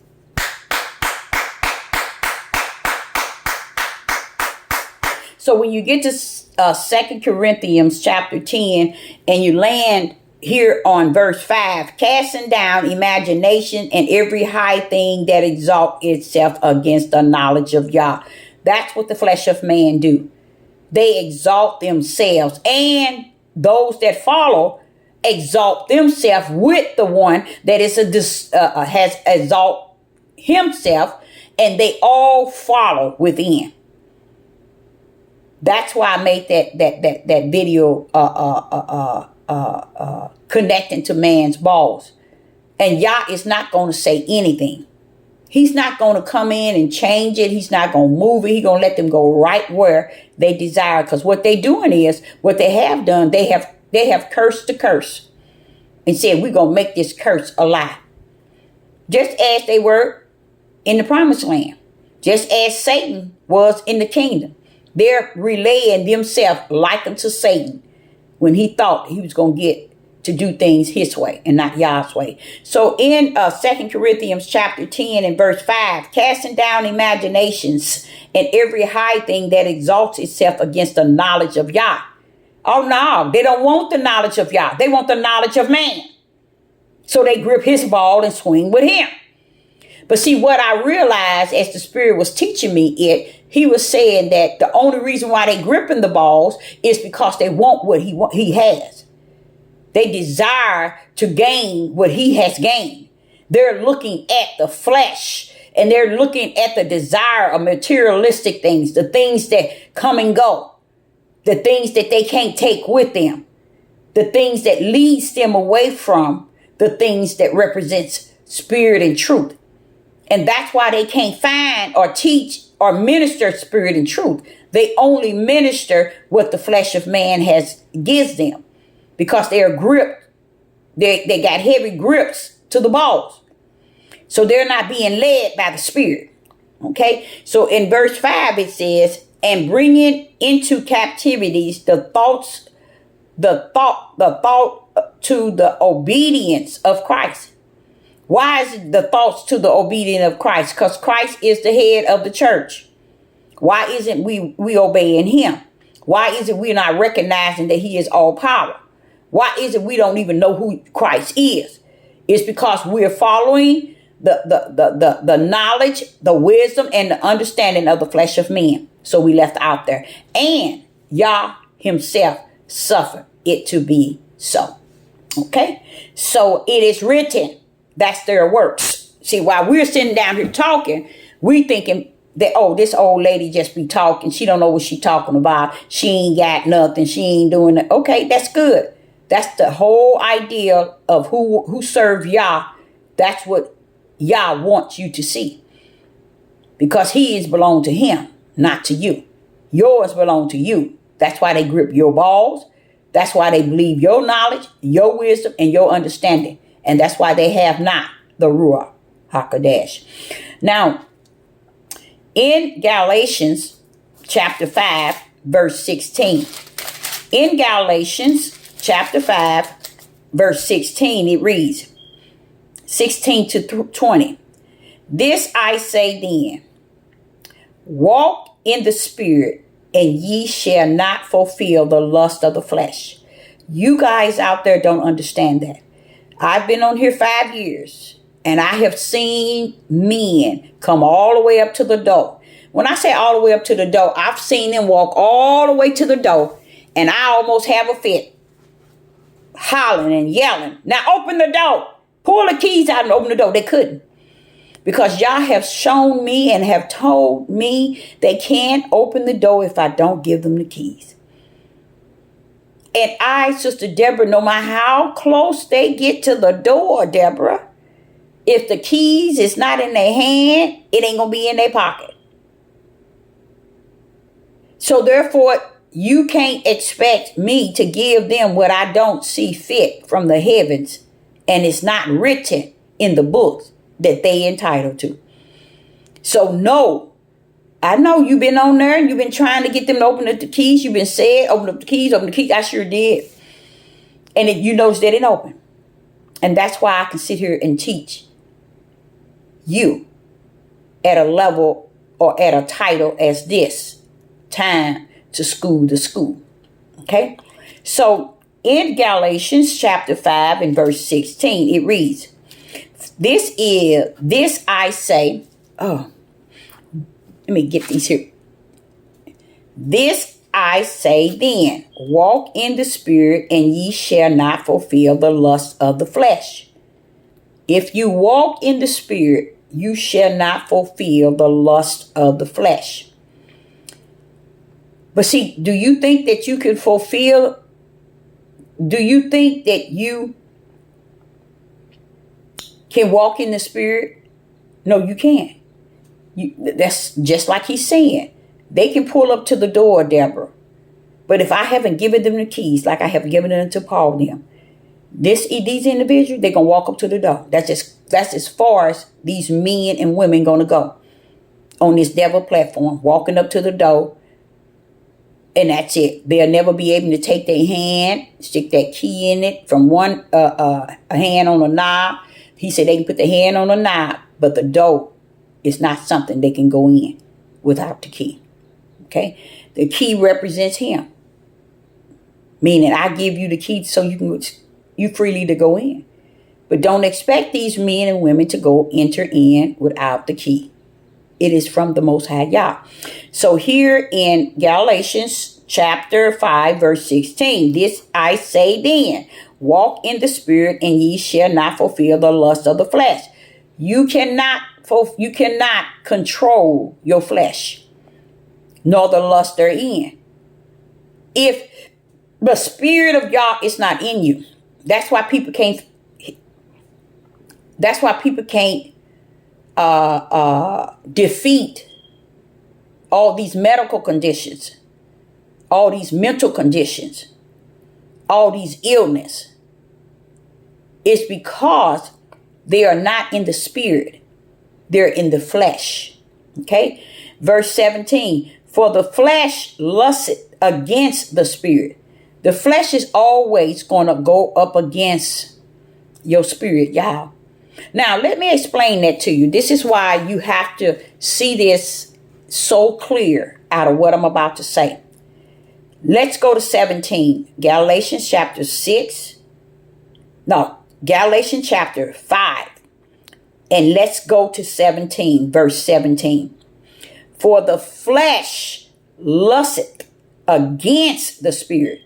So when you get to 2 Corinthians chapter 10 and you land here on verse 5, casting down imagination and every high thing that exalts itself against the knowledge of Yah. That's what the flesh of man do. They exalt themselves, and those that follow exalt themselves with the one that is has exalt himself, and they all follow within. That's why I made that video connecting to man's balls. And Yah is not going to say anything. He's not going to come in and change it. He's not going to move it. He's going to let them go right where they desire. Because what they're doing is, what they have done, they have cursed the curse and said, we're going to make this curse a lie. Just as they were in the promised land. Just as Satan was in the kingdom. They're relaying themselves like unto Satan when he thought he was going to get to do things his way and not Yah's way. So in 2 Corinthians chapter 10 and verse 5, casting down imaginations and every high thing that exalts itself against the knowledge of Yah. Oh no, they don't want the knowledge of Yah. They want the knowledge of man. So they grip his ball and swing with him. But see, what I realized as the Spirit was teaching me he was saying that the only reason why they gripping the balls is because they want what he has. They desire to gain what he has gained. They're looking at the flesh, and they're looking at the desire of materialistic things, the things that come and go, the things that they can't take with them, the things that leads them away from the things that represents spirit and truth. And that's why they can't find or teach or minister spirit and truth. They only minister what the flesh of man gives them, because they are gripped. They got heavy grips to the balls. So they're not being led by the Spirit. Okay. So in verse 5 it says, and bringing into captivities the thought to the obedience of Christ. Why is it the thoughts to the obedience of Christ? Because Christ is the head of the church. Why isn't we obeying him? Why is it we're not recognizing that he is all power? Why is it we don't even know who Christ is? It's because we're following the knowledge, the wisdom, and the understanding of the flesh of men. So we left out there. And Yah himself suffered it to be so. Okay? So it is written. That's their works. See, while we're sitting down here talking, we thinking that, oh, this old lady just be talking. She don't know what she talking about. She ain't got nothing. She ain't doing it. Okay, that's good. That's the whole idea of who serve Yah. That's what Yah wants you to see. Because he is belong to him, not to you. Yours belong to you. That's why they grip your balls. That's why they believe your knowledge, your wisdom, and your understanding. And that's why they have not the Ruach HaKodesh. Now, in Galatians chapter 5, verse 16. In Galatians chapter 5, verse 16, it reads, 16 to 20. This I say then, walk in the Spirit, and ye shall not fulfill the lust of the flesh. You guys out there don't understand that. I've been on here 5 years, and I have seen men come all the way up to the door. When I say all the way up to the door, I've seen them walk all the way to the door, and I almost have a fit, hollering and yelling, now open the door. Pull the keys out and open the door. They couldn't. Because y'all have shown me and have told me they can't open the door if I don't give them the keys. And I, Sister Deborah, no matter how close they get to the door, Deborah, if the keys is not in their hand, it ain't going to be in their pocket. So therefore, you can't expect me to give them what I don't see fit from the heavens, and it's not written in the books that they entitled to. So no, I know you've been on there and you've been trying to get them to open up the keys. You've been saying, open up the keys, open the keys. I sure did. And you notice they didn't open. And that's why I can sit here and teach you at a level or at a title as this. Time to school the school. Okay? So in Galatians chapter 5 and verse 16, it reads, this I say, oh, let me get these here. This I say then, walk in the Spirit, and ye shall not fulfill the lust of the flesh. If you walk in the Spirit, you shall not fulfill the lust of the flesh. But see, do you think that you can fulfill? Do you think that you can walk in the Spirit? No, you can't. That's just like he's saying. They can pull up to the door, Deborah. But if I haven't given them the keys, like I have given them to Paul and them, these individuals, they're going to walk up to the door. That's as far as these men and women going to go on this devil platform, walking up to the door. And that's it. They'll never be able to take their hand, stick that key in it from one a hand on a knob. He said they can put the hand on a knob, but the door is not something they can go in without the key. Okay? The key represents him. Meaning I give you the key so you freely to go in. But don't expect these men and women to enter in without the key. It is from the Most High Yah. So here in Galatians chapter 5, verse 16, this I say then, walk in the Spirit, and ye shall not fulfill the lust of the flesh. You cannot control your flesh, nor the lust therein. If the Spirit of Yah is not in you, that's why people can't. That's why people can't defeat all these medical conditions, all these mental conditions, all these illness, is because they are not in the spirit. They're in the flesh. Okay? Verse 17, for the flesh lusteth against the spirit. The flesh is always going to go up against your spirit, y'all. Now, let me explain that to you. This is why you have to see this so clear out of what I'm about to say. Let's go to 17. Galatians chapter 5. And let's go to 17, verse 17. For the flesh lusteth against the spirit.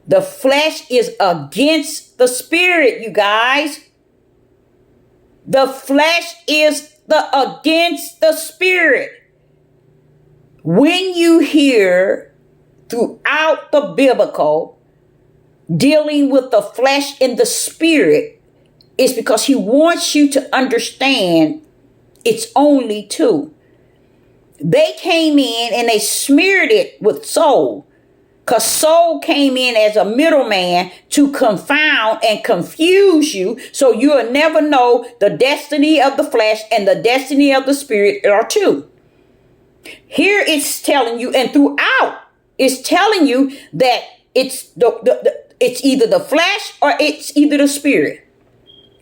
The flesh is against the spirit, you guys. The flesh is against the spirit. When you hear throughout the biblical dealing with the flesh and the spirit, it's because he wants you to understand it's only two. They came in and they smeared it with soul. Because soul came in as a middleman to confound and confuse you, so you'll never know the destiny of the flesh and the destiny of the spirit are two. Here it's telling you, and throughout it's telling you that it's it's either the flesh or it's either the spirit.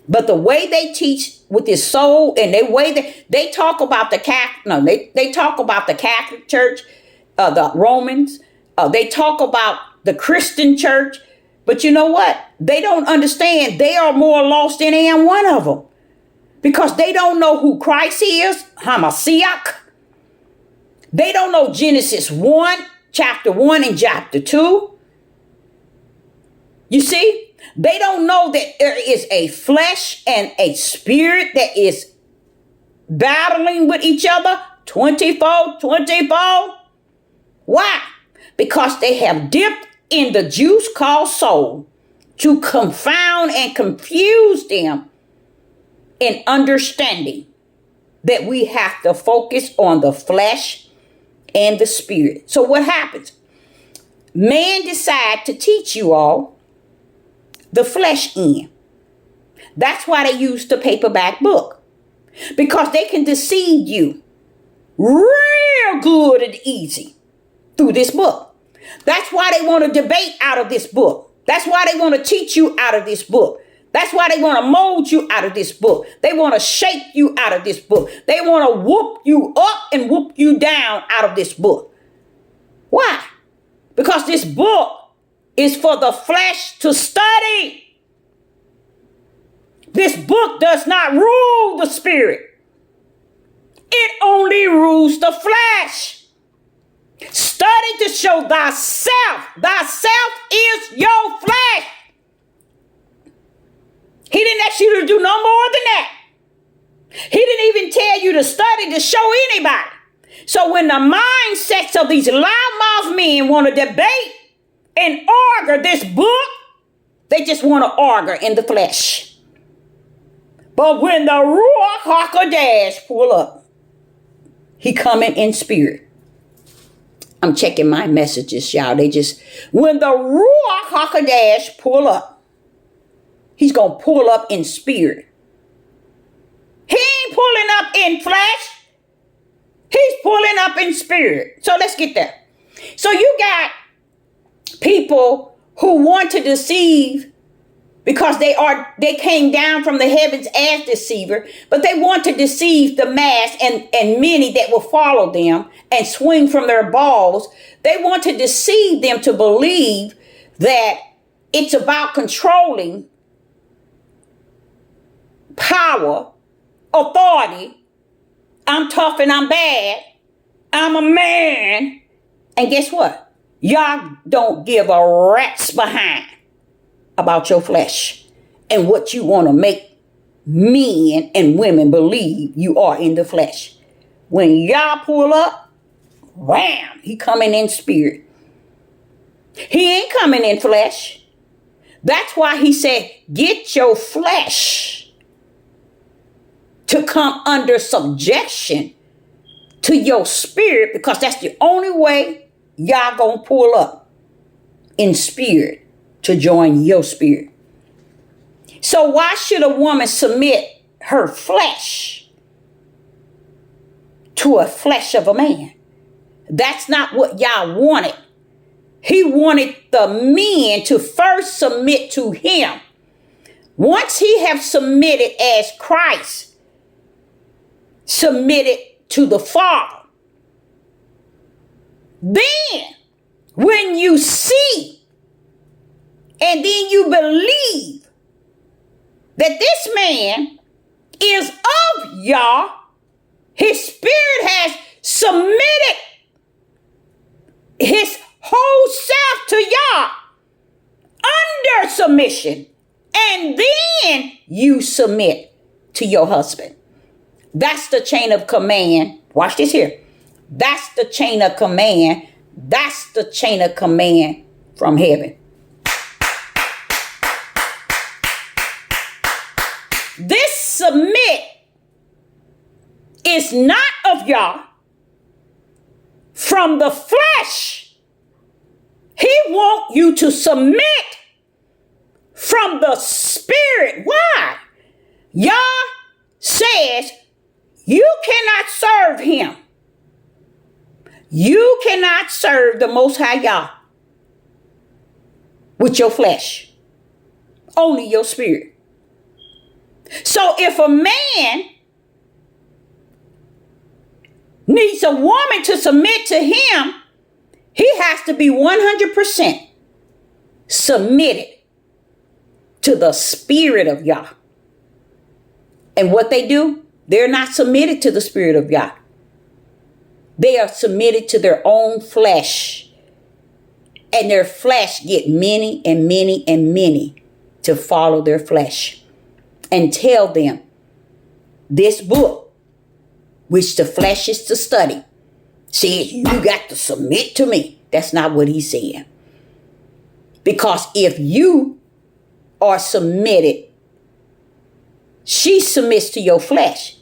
But the way they teach with this soul and the way they talk about the Catholic, they talk about the Catholic Church, the Romans. They talk about the Christian church, but you know what? They don't understand. They are more lost than I am one of them, because they don't know who Christ is, Hamashiach. They don't know Genesis 1, chapter 1 and chapter 2. You see, they don't know that there is a flesh and a spirit that is battling with each other 24/24. Why? Because they have dipped in the juice called soul to confound and confuse them in understanding that we have to focus on the flesh and the spirit. So what happens? Man decide to teach you all the flesh end. That's why they use the paperback book, because they can deceive you real good and easy through this book. That's why they want to debate out of this book. That's why they want to teach you out of this book. That's why they want to mold you out of this book. They want to shape you out of this book. They want to whoop you up and whoop you down out of this book. Why? Because this book is for the flesh to study. This book does not rule the spirit. It only rules the flesh. Study to show thyself. Thyself is your flesh. He didn't ask you to do no more than that. He didn't even tell you to study to show anybody. So when the mindsets of these loudmouth men want to debate and argue this book, they just want to argue in the flesh. But when the Ruach HaKodesh pull up, he coming in spirit. I'm checking my messages, y'all. When the Ruach HaKodesh pull up, he's going to pull up in spirit. He ain't pulling up in flesh. He's pulling up in spirit. So let's get there. So you got people who want to deceive because they came down from the heavens as deceiver, but they want to deceive the mass and many that will follow them and swing from their balls. They want to deceive them to believe that it's about controlling power, authority. I'm tough and I'm bad. I'm a man. And guess what? Y'all don't give a rat's behind about your flesh and what you want to make men and women believe you are in the flesh. When y'all pull up, wham, he coming in spirit. He ain't coming in flesh. That's why he said, get your flesh to come under subjection to your spirit, because that's the only way y'all gonna pull up in spirit to join your spirit. So why should a woman submit her flesh to a flesh of a man? That's not what Yah wanted. He wanted the men to first submit to him. Once he have submitted as Christ submitted to the Father, then when you see and then you believe that this man is of Yah, his spirit has submitted his whole self to Yah under submission, and then you submit to your husband. That's the chain of command. Watch this here. That's the chain of command. That's the chain of command from heaven. This submit is not of Yah from the flesh. He wants you to submit from the spirit. Why? Yah says you cannot serve him. You cannot serve the Most High Yah with your flesh. Only your spirit. So if a man needs a woman to submit to him, he has to be 100% submitted to the spirit of Yah. And what they do, they're not submitted to the spirit of Yah. They are submitted to their own flesh. And their flesh get many and many and many to follow their flesh. And tell them, this book, which the flesh is to study, says you got to submit to me. That's not what he's saying. Because if you are submitted, she submits to your flesh.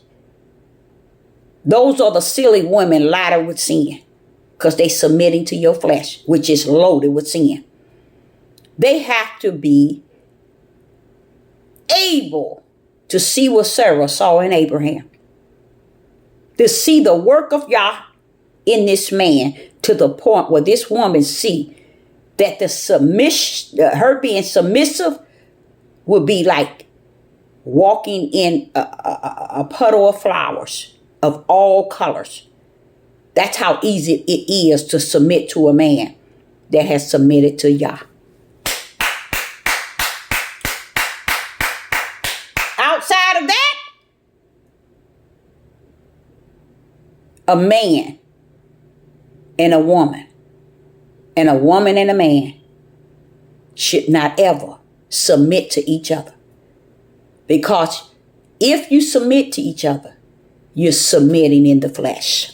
Those are the silly women laden with sin, because they submitting to your flesh, which is loaded with sin. They have to be able to see what Sarah saw in Abraham. To see the work of Yah in this man, to the point where this woman see that the submission, her being submissive, would be like walking in a puddle of flowers of all colors. That's how easy it is to submit to a man that has submitted to Yah. Outside of that, a man and a woman and a man should not ever submit to each other. Because if you submit to each other, you're submitting in the flesh.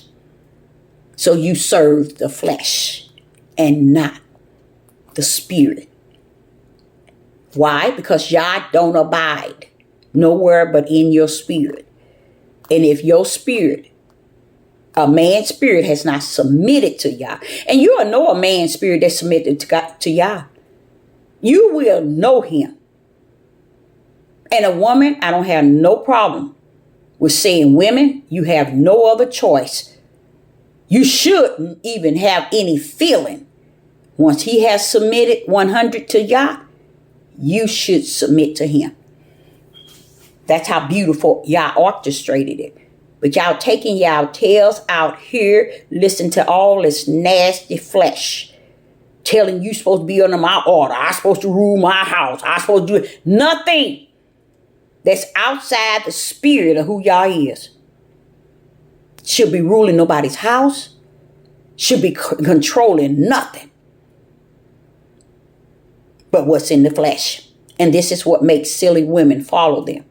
So you serve the flesh and not the spirit. Why? Because Yah don't abide nowhere but in your spirit. And if your spirit, a man's spirit, has not submitted to Yah, and you will know a man's spirit that's submitted to Yah, you will know him. And a woman, I don't have no problem with saying, women, you have no other choice. You shouldn't even have any feeling. Once he has submitted 100 to Yah, you should submit to him. That's how beautiful Yah orchestrated it. But y'all taking y'all tails out here, listen to all this nasty flesh, telling you supposed to be under my order. I'm supposed to rule my house. I'm supposed to do nothing that's outside the spirit of who Yah is. Should be ruling nobody's house. Should be controlling nothing but what's in the flesh. And this is what makes silly women follow them.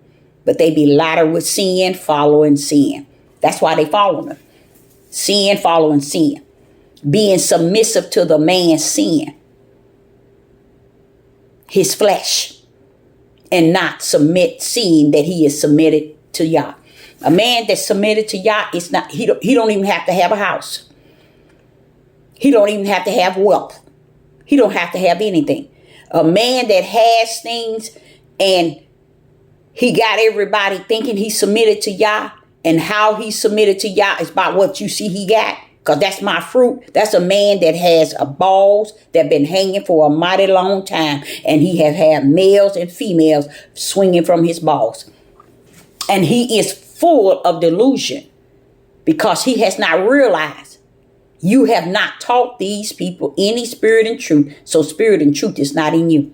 But they be laden with sin, following sin. That's why they follow them. Sin, following sin. Being submissive to the man's sin. His flesh. And not seeing that he is submitted to Yah. A man that's submitted to Yah is not, he don't even have to have a house. He don't even have to have wealth. He don't have to have anything. A man that has things and he got everybody thinking he's submitted to Yah, and how he's submitted to Yah is by what you see he got. Because that's my fruit. That's a man that has a balls that been hanging for a mighty long time. And he have had males and females swinging from his balls. And he is full of delusion because he has not realized you have not taught these people any spirit and truth. So spirit and truth is not in you.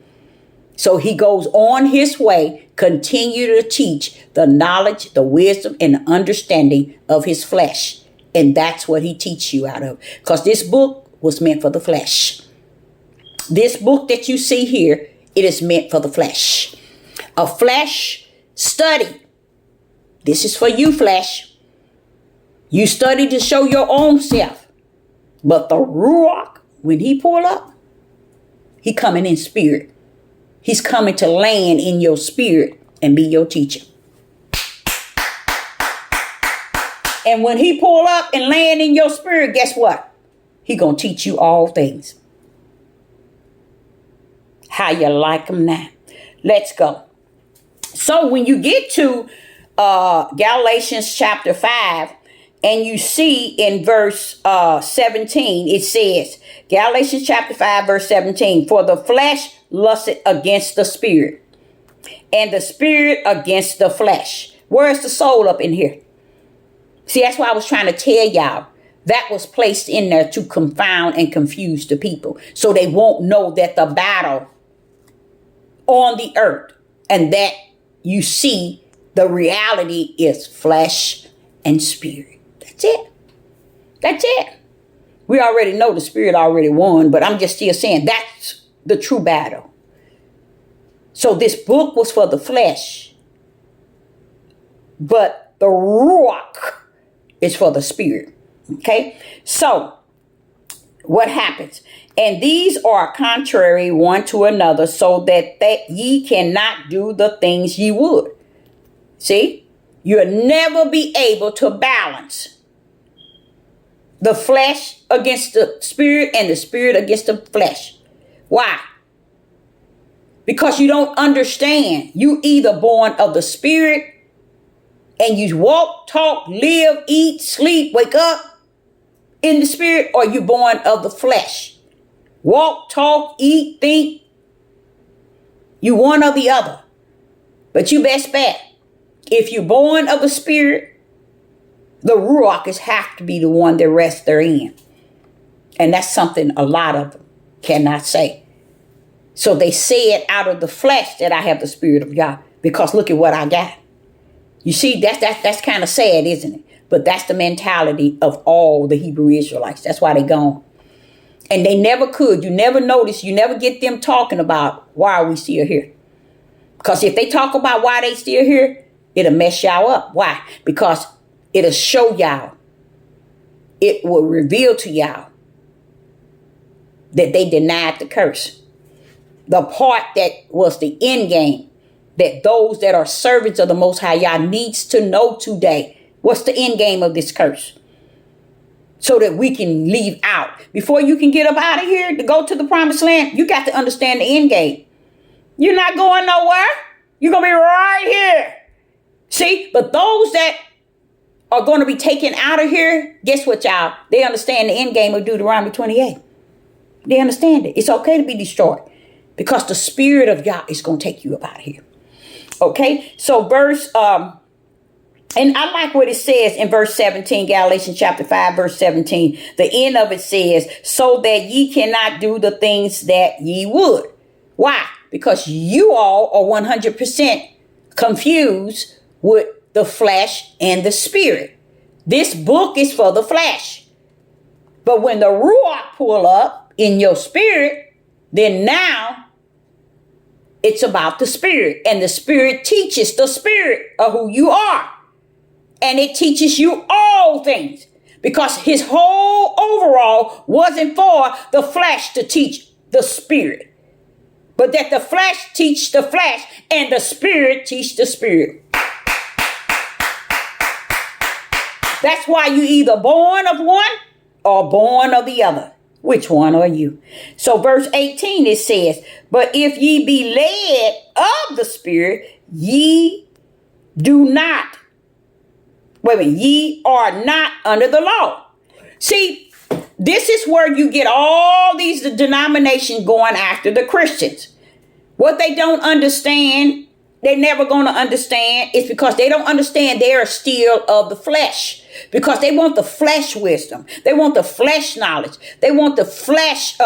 So he goes on his way, continue to teach the knowledge, the wisdom, and the understanding of his flesh. And that's what he teaches you out of. Because this book was meant for the flesh. This book that you see here, it is meant for the flesh. A flesh study. This is for you, flesh. You study to show your own self. But the Ruach, when he pull up, he coming in spirit. He's coming to land in your spirit and be your teacher. And when he pull up and land in your spirit, guess what? He gonna teach you all things. How you like them now? Let's go. So when you get to Galatians chapter 5, and you see in verse 17, it says, Galatians chapter 5, verse 17, for the flesh lusteth against the spirit, and the spirit against the flesh. Where's the soul up in here? See, that's why I was trying to tell y'all. That was placed in there to confound and confuse the people. So they won't know that the battle on the earth and that you see the reality is flesh and spirit. That's it. That's it. We already know the spirit already won, but I'm just still saying that's the true battle. So this book was for the flesh, but the Ruach is for the spirit. Okay. So what happens? And these are contrary one to another, so that ye cannot do the things ye would. See, you'll never be able to balance the flesh against the spirit and the spirit against the flesh. Why? Because you don't understand. You either born of the spirit and you walk, talk, live, eat, sleep, wake up in the spirit, or you born of the flesh. Walk, talk, eat, think. You one or the other. But you best bet, if you're born of the spirit, the Ruach is have to be the one that rests therein. And that's something a lot of them cannot say. So they say it out of the flesh that I have the spirit of God, because look at what I got. You see, that's kind of sad, isn't it? But that's the mentality of all the Hebrew Israelites. That's why they gone. And they never could. You never notice. You never get them talking about why are we still here. Because if they talk about why they still here, it'll mess y'all up. Why? Because it'll show y'all. It will reveal to y'all that they denied the curse. The part that was the end game. That those that are servants of the Most High Yah needs to know today. What's the end game of this curse? So that we can leave out. Before you can get up out of here to go to the promised land, you got to understand the end game. You're not going nowhere. You're going to be right here. See, but those that are going to be taken out of here, guess what, y'all? They understand the end game of Deuteronomy 28. They understand it. It's okay to be destroyed because the spirit of Yah is going to take you up out of here. Okay, so verse, and I like what it says in verse 17, Galatians chapter 5, verse 17. The end of it says, so that ye cannot do the things that ye would. Why? Because you all are 100% confused with the flesh and the spirit. This book is for the flesh. But when the Ruach pull up in your spirit, then now it's about the spirit. And the spirit teaches the spirit of who you are. And it teaches you all things. Because his whole overall wasn't for the flesh to teach the spirit. But that the flesh teach the flesh and the spirit teach the spirit. That's why you either born of one or born of the other. Which one are you? So verse 18, it says, but if ye be led of the Spirit, ye do not. Wait a minute, ye are not under the law. See, this is where you get all these denominations going after the Christians. What they don't understand, they're never going to understand, is because they don't understand they are still of the flesh. Because they want the flesh wisdom. They want the flesh knowledge. They want the flesh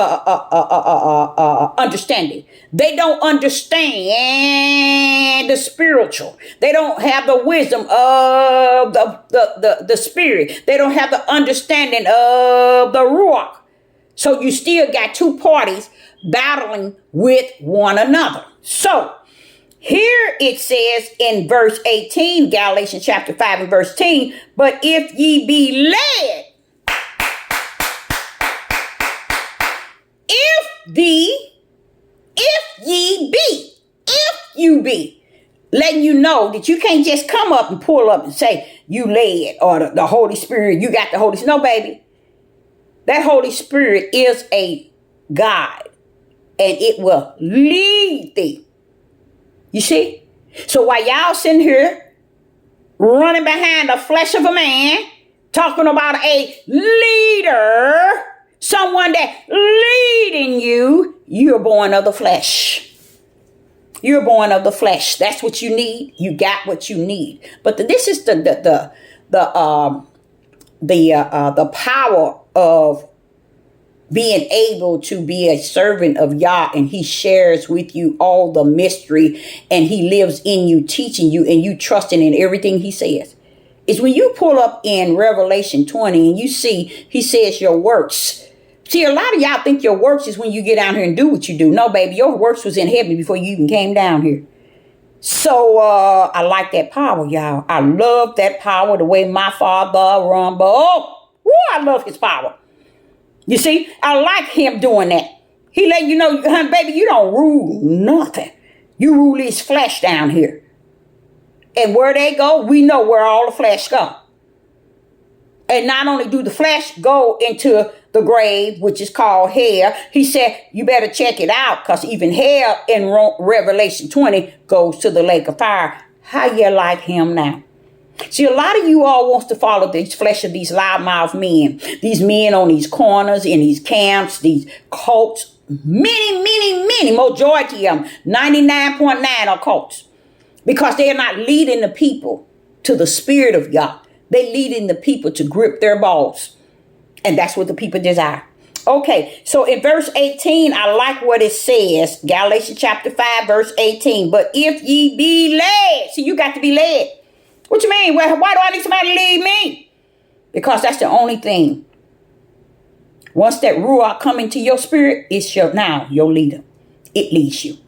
understanding. They don't understand the spiritual. They don't have the wisdom of the spirit. They don't have the understanding of the ruach. So you still got two parties battling with one another. So here it says in verse 18, Galatians chapter 5 and verse 10, but if ye be led, if you be, letting you know that you can't just come up and pull up and say you led, or the Holy Spirit, you got the Holy Spirit. No, baby. That Holy Spirit is a guide, and it will lead thee. You see? So while y'all sitting here running behind the flesh of a man, talking about a leader, someone that leading you, you're born of the flesh. You're born of the flesh. That's what you need. You got what you need. But this is the power of being able to be a servant of Yah, and he shares with you all the mystery, and he lives in you, teaching you, and you trusting in everything he says. It's when you pull up in Revelation 20 and you see he says your works. See, a lot of y'all think your works is when you get down here and do what you do. No, baby, your works was in heaven before you even came down here. So I like that power, y'all. I love that power, the way my father rumble. Oh, I love his power. You see, I like him doing that. He letting you know, honey, baby, you don't rule nothing. You rule his flesh down here. And where they go, we know where all the flesh go. And not only do the flesh go into the grave, which is called hell, he said, you better check it out, because even hell in Revelation 20 goes to the lake of fire. How you like him now? See, a lot of you all wants to follow the flesh of these loudmouth men. These men on these corners, in these camps, these cults. Many, majority of them, 99.9 are cults. Because they're not leading the people to the spirit of Yah. They're leading the people to grip their balls. And that's what the people desire. Okay, so in verse 18, I like what it says. Galatians chapter 5, verse 18. But if ye be led. See, you got to be led. What you mean? Well, why do I need somebody to lead me? Because that's the only thing. Once that ruach come into your spirit, it's your leader. It leads you.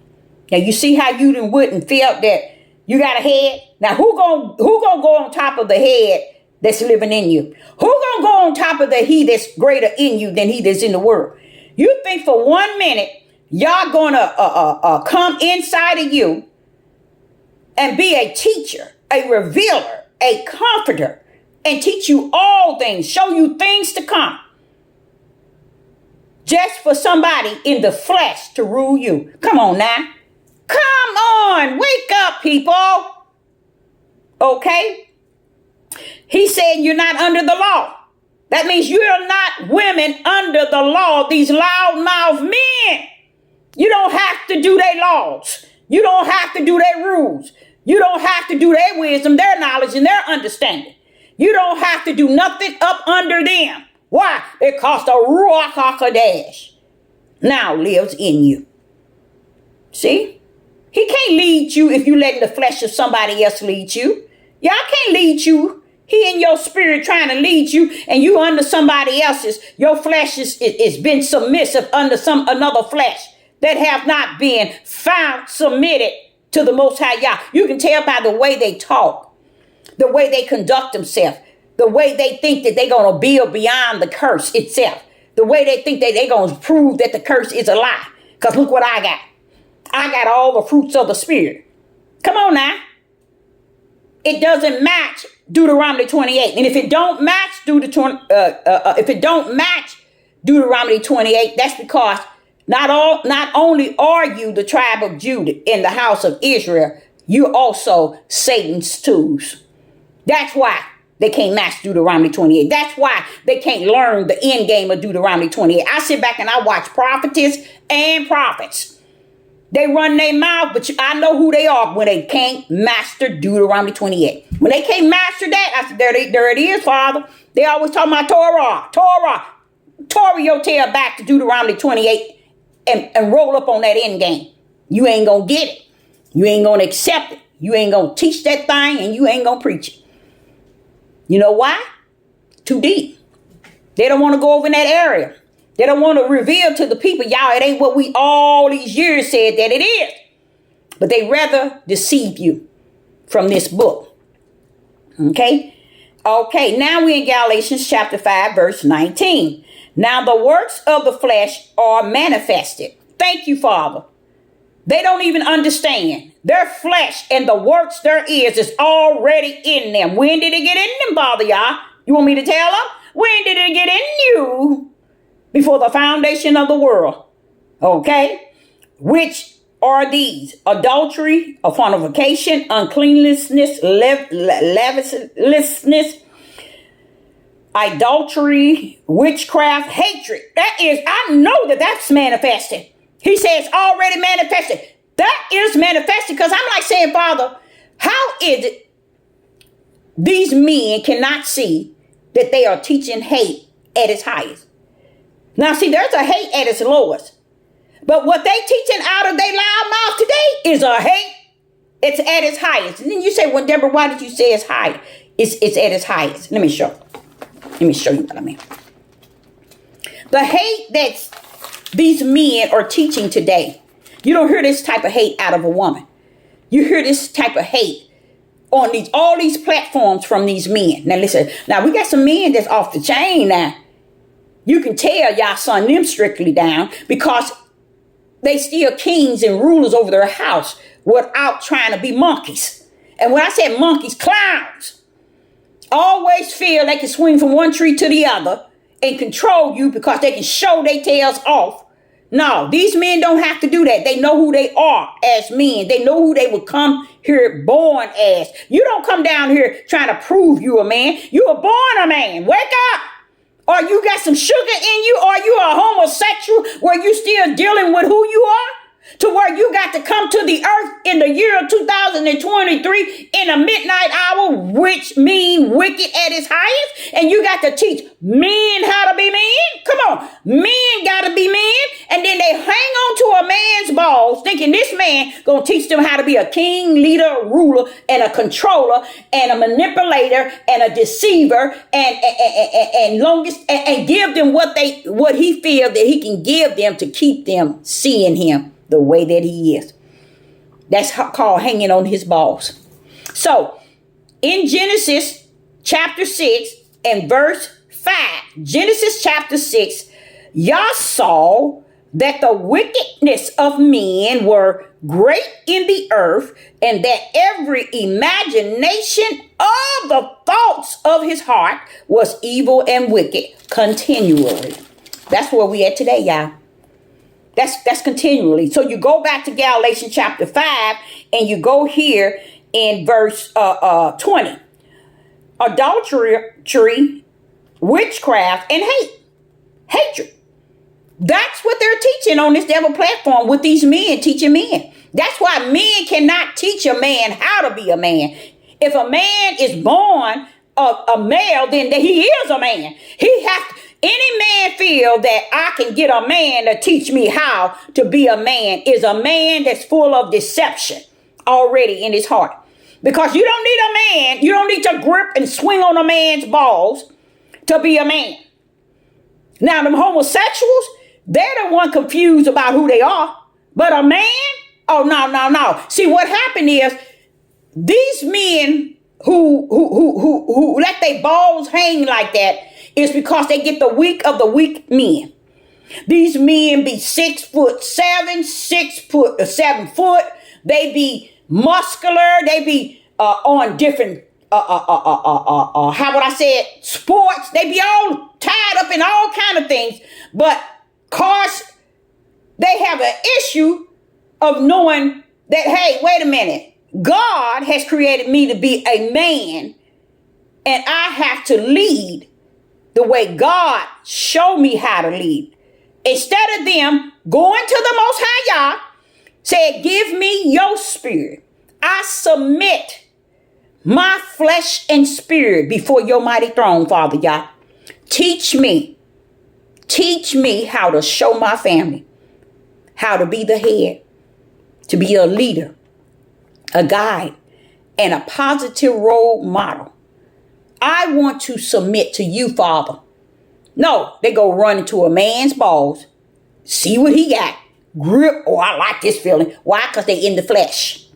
Now you see how you done wouldn't felt that you got a head. Now who gonna go on top of the head that's living in you? Who gonna go on top of the he that's greater in you than he that's in the world? You think for 1 minute y'all gonna come inside of you and be a teacher, a revealer, a comforter, and teach you all things, show you things to come, just for somebody in the flesh to rule you? Come on now. Come on. Wake up, people. Okay? He said you're not under the law. That means you're not women under the law, these loudmouth men. You don't have to do their laws. You don't have to do their rules. You don't have to do their wisdom, their knowledge, and their understanding. You don't have to do nothing up under them. Why? Because the Ruach HaKodesh now lives in you. See? He can't lead you if you letting the flesh of somebody else lead you. Y'all can't lead you. He in your spirit trying to lead you, and you under somebody else's. Your flesh is been submissive under another flesh that have not been found submitted to the Most High Yah. You can tell by the way they talk, the way they conduct themselves, the way they think that they're going to build beyond the curse itself, the way they think that they're going to prove that the curse is a lie. Because look what I got. I got all the fruits of the Spirit. Come on now. it doesn't match Deuteronomy 28. And if it don't match Deuteronomy 28, that's because not only are you the tribe of Judah in the house of Israel, you're also Satan's tools. That's why they can't match Deuteronomy 28. That's why they can't learn the end game of Deuteronomy 28. I sit back and I watch prophetess and prophets. They run their mouth, but I know who they are when they can't master Deuteronomy 28. When they can't master that, I said, there it is, Father. They always talk about Torah, your tail back to Deuteronomy 28 and roll up on that end game. You ain't going to get it. You ain't going to accept it. You ain't going to teach that thing, and you ain't going to preach it. You know why? Too deep. They don't want to go over in that area. They don't want to reveal to the people, y'all, it ain't what we all these years said that it is. But they rather deceive you from this book. Okay, now we're in Galatians chapter 5, verse 19. Now the works of the flesh are manifested. Thank you, Father. They don't even understand. Their flesh and the works there is already in them. When did it get in them, Father, y'all? You want me to tell them? When did it get in you? Before the foundation of the world. Okay? Which are these? Adultery, fornication, uncleanness, lasciviousness, idolatry, witchcraft, hatred. That is, I know that's manifested. He says already manifested. That is manifested, because I'm like saying, Father, how is it these men cannot see that they are teaching hate at its highest? Now, see, there's a hate at its lowest. But what they teaching out of their loud mouth today is a hate. It's at its highest. And then you say, well, Deborah, why did you say it's high? It's at its highest. Let me show you what I mean. The hate that these men are teaching today, you don't hear this type of hate out of a woman. You hear this type of hate on all these platforms from these men. Now, listen. Now, we got some men that's off the chain now. You can tell y'all son them strictly down because they still kings and rulers over their house without trying to be monkeys. And when I said monkeys, clowns, always feel they can swing from one tree to the other and control you because they can show their tails off. No, these men don't have to do that. They know who they are as men. They know who they would come here born as. You don't come down here trying to prove you a man. You were born a man. Wake up. Or you got some sugar in you, or you are homosexual where you still dealing with who you are, to where you got to come to the earth in the year 2023 in a midnight hour, which mean wicked at its highest, and you got to teach men how to be men. Come on, men got to be men, and then they hang on to a man's balls thinking this man gonna teach them how to be a king, leader, ruler, and a controller, and a manipulator, and a deceiver, and give them what he feels that he can give them to keep them seeing him the way that he is. That's called hanging on his balls. So in Genesis chapter 6 and verse 5, Genesis chapter 6, y'all saw that the wickedness of men were great in the earth, and that every imagination of the thoughts of his heart was evil and wicked continually. That's where we at today, y'all. That's continually. So you go back to Galatians chapter 5 and you go here in verse 20. Adultery, witchcraft, and hatred. That's what they're teaching on this devil platform with these men teaching men. That's why men cannot teach a man how to be a man. If a man is born a male, then he is a man. Any man feel that I can get a man to teach me how to be a man is a man that's full of deception already in his heart. Because you don't need a man, you don't need to grip and swing on a man's balls to be a man. Now, them homosexuals, they're the one confused about who they are. But a man? Oh, no. See, what happened is these men who let their balls hang like that is because they get the weak of the weak men. These men be 6'7", 7 foot. They be muscular. They be on different, how would I say it, sports. They be all tied up in all kind of things. But cause they have an issue of knowing that, hey, wait a minute. God has created me to be a man, and I have to lead the way God showed me how to lead. Instead of them going to the Most High Yah, said, give me your spirit. I submit my flesh and spirit before your mighty throne, Father Yah. Teach me how to show my family, how to be the head, to be a leader, a guide, and a positive role model. I want to submit to you, Father. No, they go run into a man's balls, see what he got, grip. Oh, I like this feeling. Why? Because they in the flesh.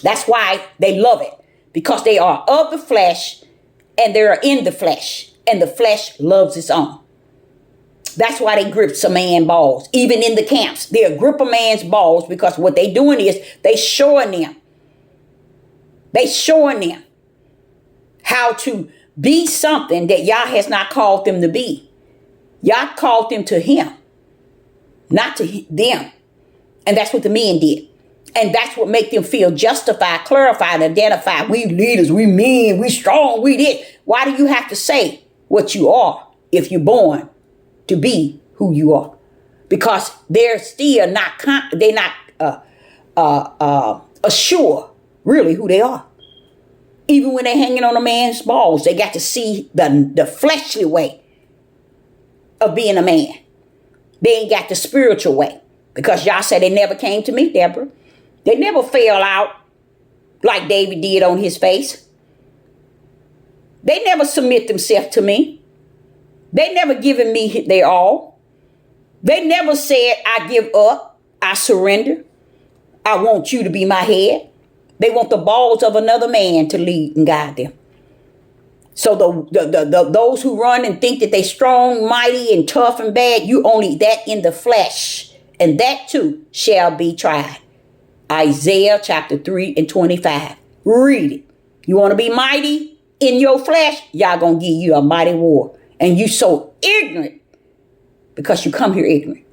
That's why they love it. Because they are of the flesh and they're in the flesh. And the flesh loves its own. That's why they grip some man's balls. Even in the camps, they'll grip a man's balls because what they doing is they showing them how to be something that Yah has not called them to be. Yah called them to him, not to them. And that's what the men did. And that's what make them feel justified, clarified, identified. We leaders, we men, we strong, we this. Why do you have to say what you are if you're born to be who you are? Because they're still not, assured really who they are. Even when they're hanging on a man's balls, they got to see the fleshly way of being a man. They ain't got the spiritual way. Because y'all said they never came to me, Deborah. They never fell out like David did on his face. They never submit themselves to me. They never given me their all. They never said, I give up, I surrender. I want you to be my head. They want the balls of another man to lead and guide them. So those who run and think that they strong, mighty, and tough and bad, you only that in the flesh. And that too shall be tried. Isaiah chapter 3 and 25. Read it. You want to be mighty in your flesh? Y'all gonna give you a mighty war. And you so ignorant because you come here ignorant.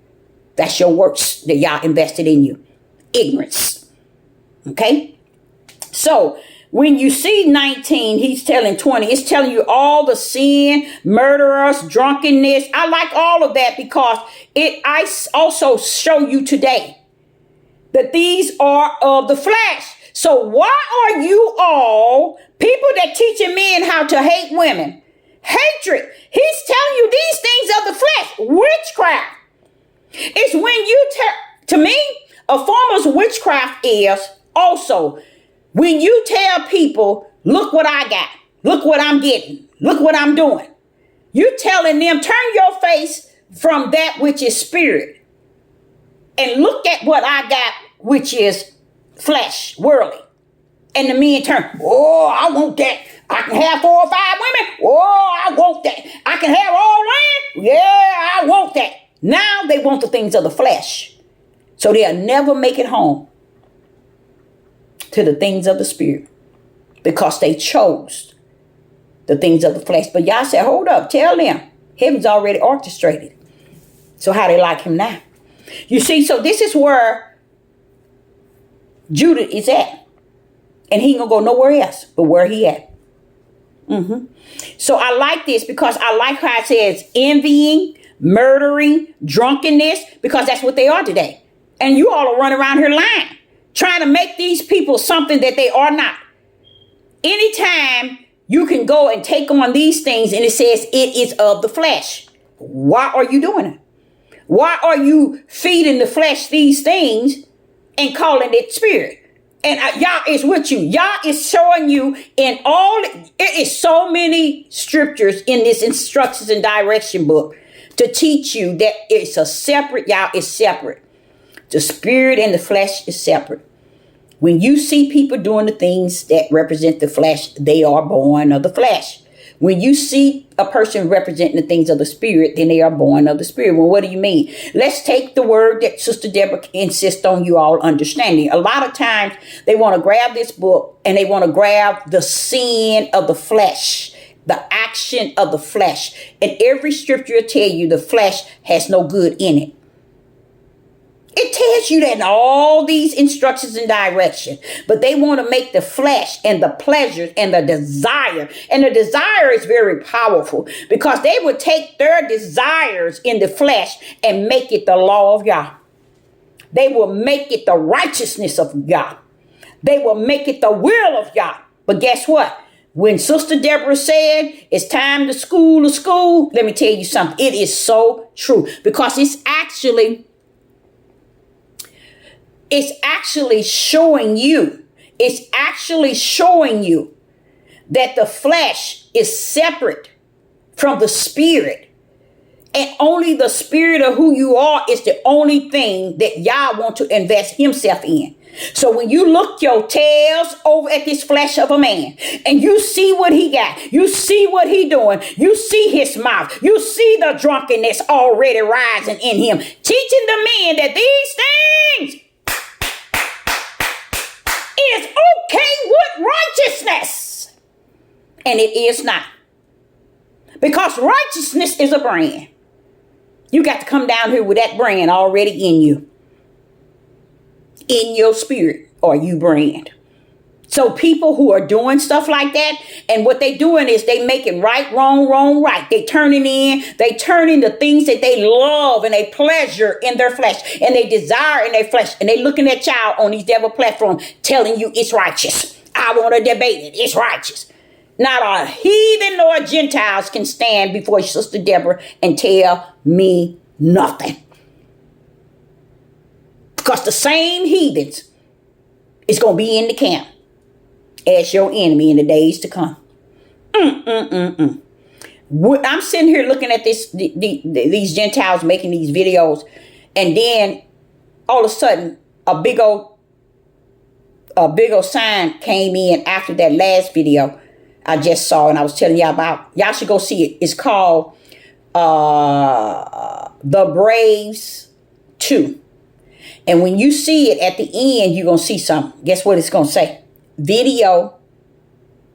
That's your works that y'all invested in you. Ignorance. Okay? So when you see 19, he's telling 20, it's telling you all the sin, murderers, drunkenness. I like all of that because I also show you today that these are of the flesh. So why are you all people that teaching men how to hate women? Hatred. He's telling you these things of the flesh. Witchcraft. It's when you to me, a form of witchcraft is also when you tell people, look what I got. Look what I'm getting. Look what I'm doing. You telling them, turn your face from that which is spirit and look at what I got, which is flesh, worldly. And the men turn, oh, I want that. I can have 4 or 5 women. Oh, I want that. I can have all land. Yeah, I want that. Now they want the things of the flesh. So they'll never make it home to the things of the spirit because they chose the things of the flesh. But y'all said, hold up, tell them heaven's already orchestrated. So how they like him now? You see, so this is where Judah is at. And he ain't gonna go nowhere else but where he at. So I like this because I like how it says envying, murdering, drunkenness, because that's what they are today. And you all are running around here lying, trying to make these people something that they are not. Anytime you can go and take on these things and it says it is of the flesh. Why are you doing it? Why are you feeding the flesh these things and calling it spirit? And Yah is with you. Yah is showing you in all, it is so many scriptures in this instructions and direction book to teach you that it's a separate, Yah is separate. The spirit and the flesh is separate. When you see people doing the things that represent the flesh, they are born of the flesh. When you see a person representing the things of the Spirit, then they are born of the Spirit. Well, what do you mean? Let's take the word that Sister Deborah insists on you all understanding. A lot of times they want to grab this book and they want to grab the sin of the flesh, the action of the flesh. And every scripture will tell you the flesh has no good in it. It tells you that in all these instructions and direction, but they want to make the flesh and the pleasures and the desire. And the desire is very powerful because they would take their desires in the flesh and make it the law of Yah. They will make it the righteousness of Yah. They will make it the will of Yah. But guess what? When Sister Deborah said it's time to school, let me tell you something. It is so true because it's actually showing you that the flesh is separate from the spirit. And only the spirit of who you are is the only thing that Yah want to invest himself in. So when you look your tails over at this flesh of a man and you see what he got, you see what he doing, you see his mouth, you see the drunkenness already rising in him, teaching the men that these things is okay with righteousness. And it is not. Because righteousness is a brand. You got to come down here with that brand already in you. In your spirit or you brand. So people who are doing stuff like that, and what they doing is they making right, wrong, right. They turning the things that they love and they pleasure in their flesh and they desire in their flesh. And they looking at y'all on these devil platforms telling you it's righteous. I want to debate it. It's righteous. Not a heathen nor a Gentiles can stand before Sister Deborah and tell me nothing. Because the same heathens is going to be in the camp as your enemy in the days to come. I'm sitting here looking at these Gentiles making these videos, and then all of a sudden a big old sign came in after that last video I just saw, and I was telling y'all about. Y'all should go see it. It's called The Braves 2. And when you see it at the end, you're going to see something. Guess what it's going to say? Video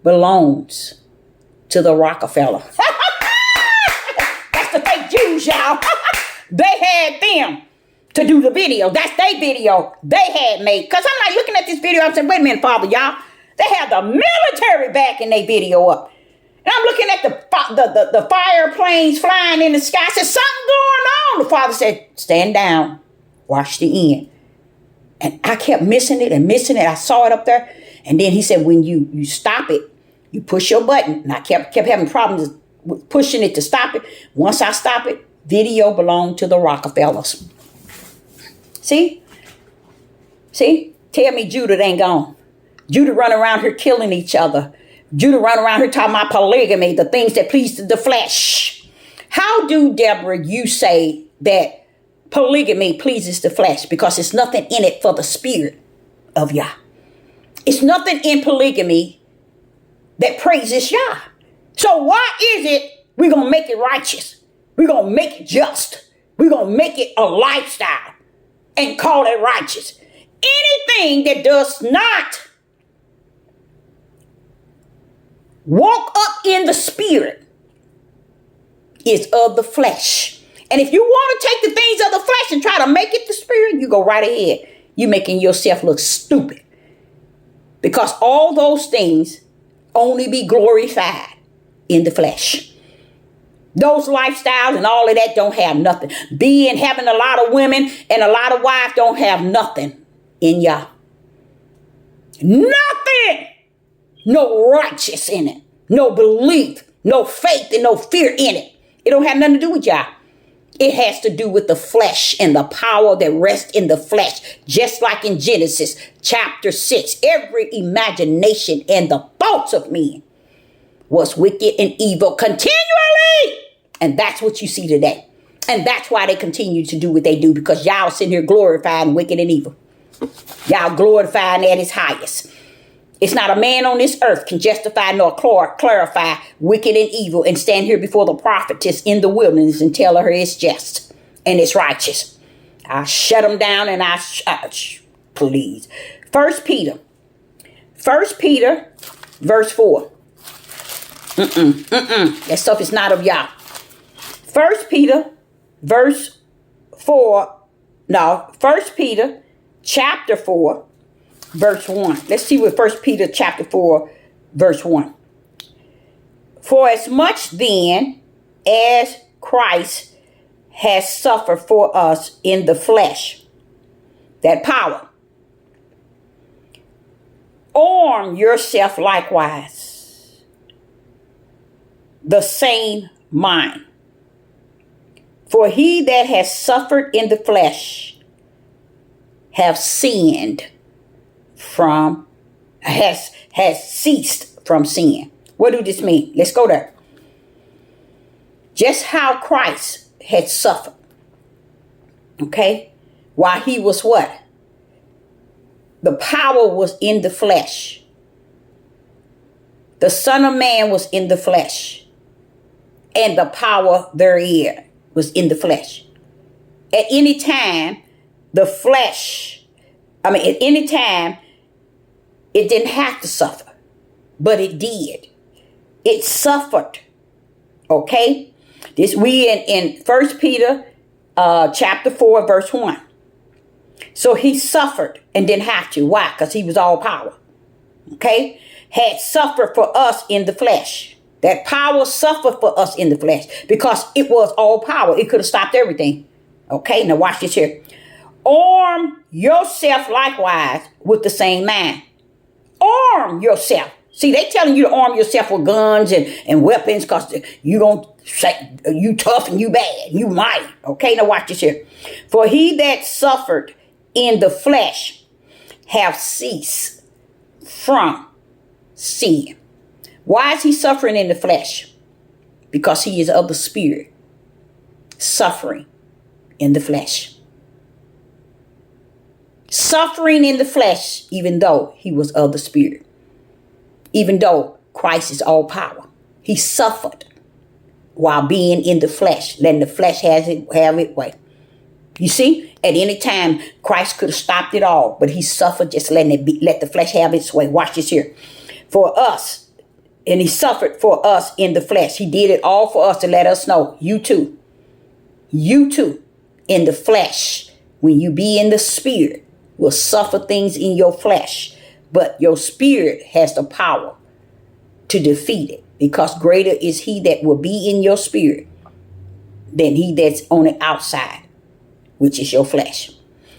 belongs to the Rockefeller. That's the fake Jews, y'all. They had them to do the video. That's their video they had made. Because I'm like looking at this video. I'm saying, wait a minute, Father, y'all. They have the military backing their video up. And I'm looking at the fire planes flying in the sky. I said, something going on. The Father said, stand down. Watch the end. And I kept missing it. I saw it up there. And then he said, when you stop it, you push your button. And I kept having problems with pushing it to stop it. Once I stop it, video belonged to the Rockefellers. See? Tell me Judah ain't gone. Judah run around here killing each other. Judah run around here talking about polygamy, the things that please the flesh. How do, Deborah, you say that polygamy pleases the flesh? Because it's nothing in it for the spirit of Yah. It's nothing in polygamy that praises Yah. So why is it we're going to make it righteous? We're going to make it just. We're going to make it a lifestyle and call it righteous. Anything that does not walk up in the spirit is of the flesh. And if you want to take the things of the flesh and try to make it the spirit, you go right ahead. You're making yourself look stupid. Because all those things only be glorified in the flesh. Those lifestyles and all of that don't have nothing. Having a lot of women and a lot of wives don't have nothing in Yah. Nothing. No righteous in it. No belief. No faith and no fear in it. It don't have nothing to do with Yah. It has to do with the flesh and the power that rests in the flesh. Just like in Genesis chapter 6. Every imagination and the thoughts of men was wicked and evil continually. And that's what you see today. And that's why they continue to do what they do. Because y'all sitting here glorifying wicked and evil. Y'all glorifying at its highest. It's not a man on this earth can justify nor clarify wicked and evil and stand here before the prophetess in the wilderness and tell her it's just and it's righteous. I shut them down and please. First Peter, verse 4. That stuff is not of y'all. First Peter, verse 4. No, First Peter, chapter 4, verse 1. Let's see what First Peter, chapter 4, verse 1. For as much then as Christ has suffered for us in the flesh, that power, arm yourself likewise, the same mind. For he that has suffered in the flesh have sinned has ceased from sin. What do this mean? Let's go there. Just how Christ had suffered. Okay? While he was what? The power was in the flesh. The Son of Man was in the flesh. And the power therein was in the flesh. At any time, at any time, it didn't have to suffer, but it did. It suffered. Okay? This we in 1 Peter chapter 4, verse 1. So he suffered and didn't have to. Why? Because he was all power. Okay? Had suffered for us in the flesh. That power suffered for us in the flesh because it was all power. It could have stopped everything. Okay, now watch this here. Arm yourself likewise with the same mind. Arm yourself. See, they telling you to arm yourself with guns and weapons because you don't say you tough and you bad. You might. Okay, now watch this here. For he that suffered in the flesh have ceased from sin. Why is he suffering in the flesh? Because he is of the spirit, suffering in the flesh. Suffering in the flesh, even though he was of the spirit. Even though Christ is all power. He suffered while being in the flesh, letting the flesh have its way. You see, at any time, Christ could have stopped it all, but he suffered just let the flesh have its way. Watch this here. For us, and he suffered for us in the flesh. He did it all for us to let us know. You too, in the flesh, when you be in the spirit, will suffer things in your flesh. But your spirit has the power to defeat it. Because greater is he that will be in your spirit than he that's on the outside, which is your flesh.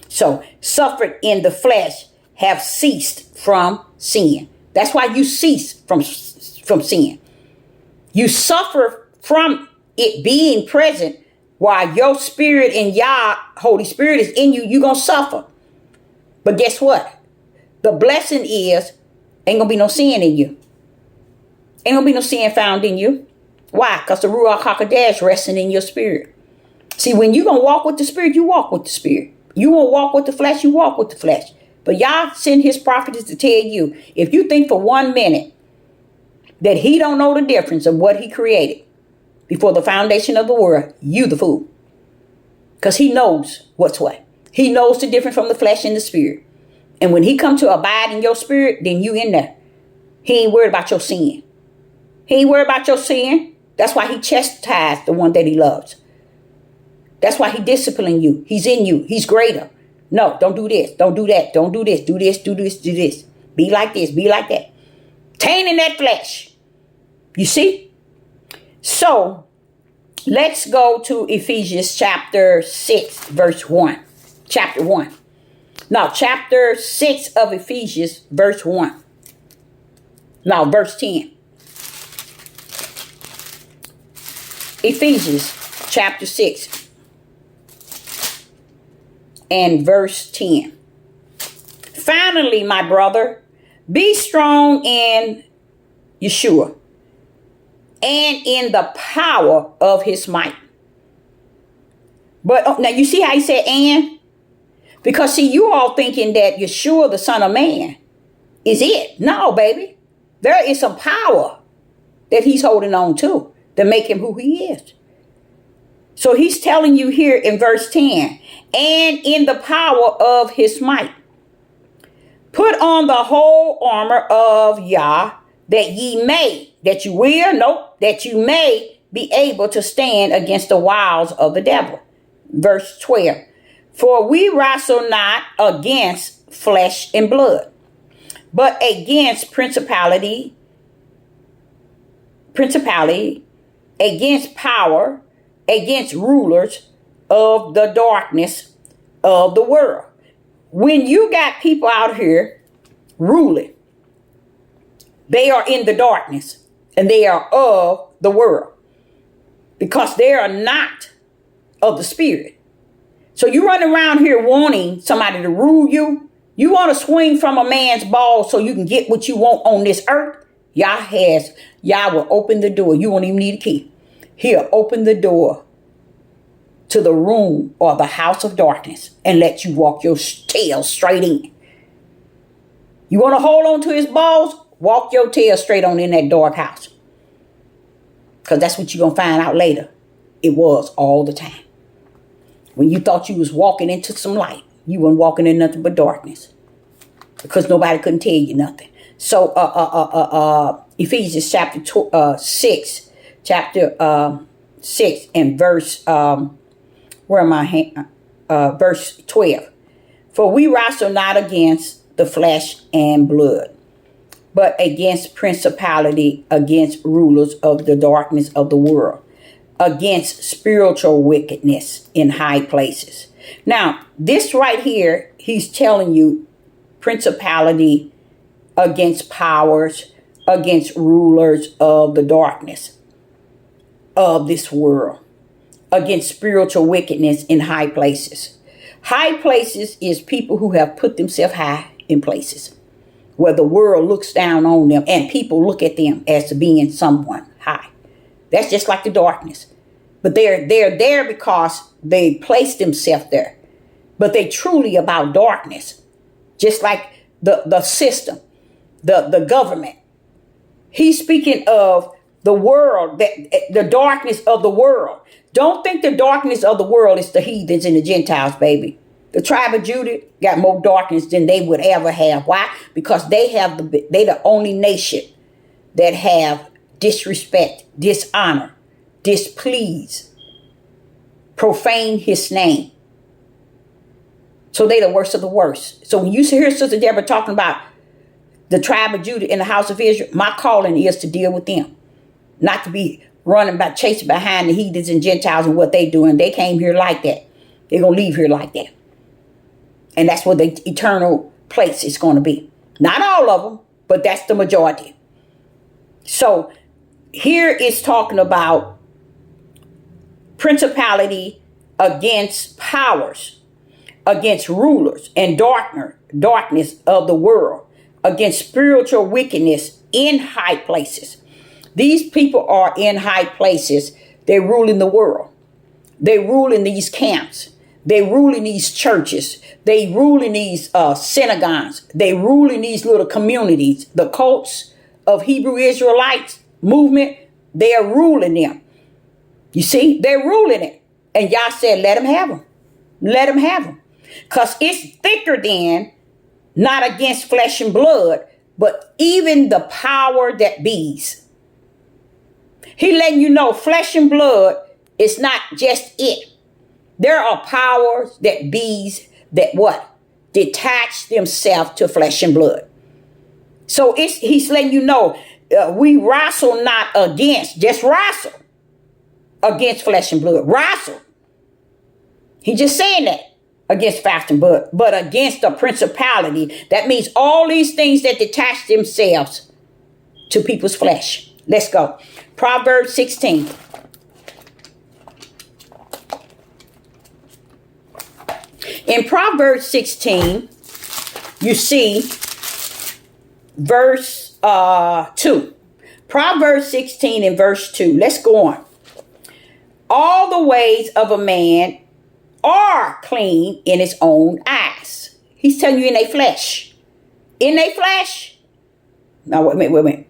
So, suffered in the flesh have ceased from sin. That's why you cease from sin. You suffer from it being present while your spirit and Yah, Holy Spirit is in you. You're going to suffer. But guess what? The blessing is ain't going to be no sin in you. Ain't going to be no sin found in you. Why? Because the Ruach HaKodesh resting in your spirit. See, when you're going to walk with the spirit, you walk with the spirit. You won't walk with the flesh, you walk with the flesh. But Yah send his prophets to tell you, if you think for 1 minute that he don't know the difference of what he created before the foundation of the world, you the fool. Because he knows what's what. He knows the difference from the flesh and the spirit. And when he come to abide in your spirit, then you in there. He ain't worried about your sin. He ain't worried about your sin. That's why he chastised the one that he loves. That's why he disciplining you. He's in you. He's greater. No, don't do this. Don't do that. Don't do this. Do this. Do this. Do this. Be like this. Be like that. Taming that flesh. You see? So, let's go to Ephesians chapter 6, verse 1. Chapter 1. Now, chapter 6 of Ephesians, verse 1. Now, verse 10. Ephesians chapter 6 and verse 10. Finally, my brother, be strong in Yeshua and in the power of his might. But now you see how he said and? Because see, you all thinking that Yeshua, the Son of Man, is it. No, baby. There is some power that he's holding on to make him who he is. So he's telling you here in verse 10, and in the power of his might, put on the whole armor of Yah, that you may be able to stand against the wiles of the devil. Verse 12, for we wrestle not against flesh and blood, but against principality, against power, against rulers of the darkness of the world. When you got people out here ruling, they are in the darkness and they are of the world because they are not of the spirit. So you run around here wanting somebody to rule you. You want to swing from a man's ball so you can get what you want on this earth. Yah will open the door. You won't even need a key. He'll open the door to the room or the house of darkness and let you walk your tail straight in. You want to hold on to his balls? Walk your tail straight on in that dark house. Because that's what you're going to find out later. It was all the time. When you thought you was walking into some light, you weren't walking in nothing but darkness. Because nobody couldn't tell you nothing. So, Ephesians chapter 6 and verse, verse 12. For we wrestle not against the flesh and blood, but against principality, against rulers of the darkness of the world, against spiritual wickedness in high places. Now, this right here, he's telling you principality against powers, against rulers of the darkness of this world, against spiritual wickedness in high places. High places is people who have put themselves high in places where the world looks down on them and people look at them as being someone high. That's just like the darkness. But they're there because they placed themselves there. But they truly about darkness. Just like the system, the government. He's speaking of the world, the darkness of the world. Don't think the darkness of the world is the heathens and the Gentiles, baby. The tribe of Judah got more darkness than they would ever have. Why? Because they the only nation that have disrespect, dishonor, displease, profane his name. So they the worst of the worst. So when you hear Sister Deborah talking about the tribe of Judah in the house of Israel, my calling is to deal with them. Not to be running by chasing behind the heathens and Gentiles and what they doing. They came here like that. They're going to leave here like that. And that's what the eternal place is going to be. Not all of them, but that's the majority. So here it's talking about principality against powers, against rulers and darkness of the world, against spiritual wickedness in high places. These people are in high places. They rule in the world. They rule in these camps. They rule in these churches. They rule in these synagogues. They rule in these little communities. The cults of Hebrew Israelites movement, they are ruling them. You see, they're ruling it. And Yah said, let them have them. Let them have them. Because it's thicker than, not against flesh and blood, but even the power that bees. He letting you know flesh and blood is not just it. There are powers that bees that what? Detach themselves to flesh and blood. So he's letting you know we wrestle not against, just wrestle against flesh and blood. Wrestle. He just saying that. Against flesh and blood, but against the principality. That means all these things that detach themselves to people's flesh. Let's go. Proverbs 16. In Proverbs 16, you see verse 2. Proverbs 16 and verse 2. Let's go on. All the ways of a man are clean in his own eyes. He's telling you in their flesh. In their flesh, Now, wait.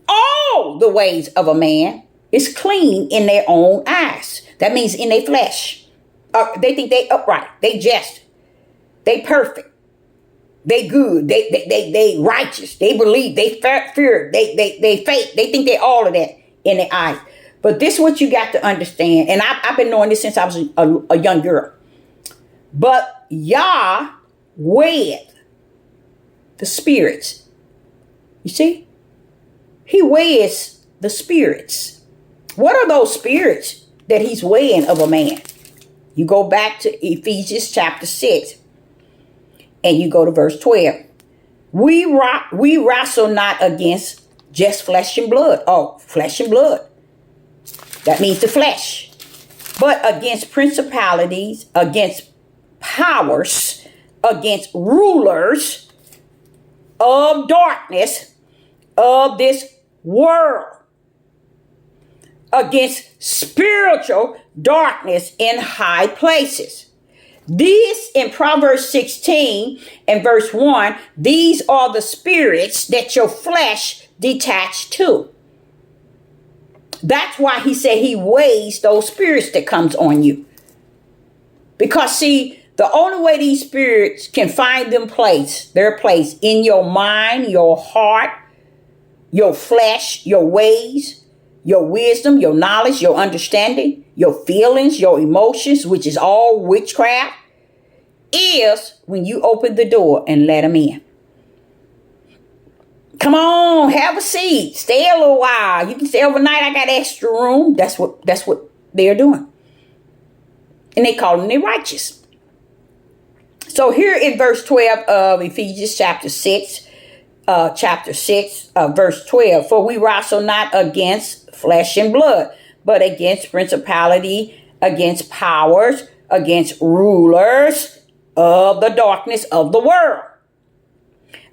All the ways of a man is clean in their own eyes. That means in their flesh. They think they upright. They just. They perfect. They good. They righteous. They believe. They fear. They faith. They think they all of that in their eyes. But this is what you got to understand. And I've been knowing this since I was a young girl. But Yah wed the spirits. You see? He weds the spirits. What are those spirits that he's weighing of a man? You go back to Ephesians chapter 6 and you go to verse 12. We wrestle not against just flesh and blood. Oh, flesh and blood. That means the flesh. But against principalities, against powers, against rulers of darkness of this world, against spiritual darkness in high places. These, in Proverbs 16 and verse 1, these are the spirits that your flesh detached to. That's why he said he weighs those spirits that comes on you. Because see, the only way these spirits can find their place in your mind, your heart, your flesh, your ways, your wisdom, your knowledge, your understanding, your feelings, your emotions, which is all witchcraft, is when you open the door and let them in. Come on, have a seat. Stay a little while. You can stay overnight. I got extra room. That's what they're doing. And they call them the righteous. So here in verse 12 of Ephesians chapter 6, verse 12, for we wrestle not against flesh and blood, but against principality, against powers, against rulers of the darkness of the world,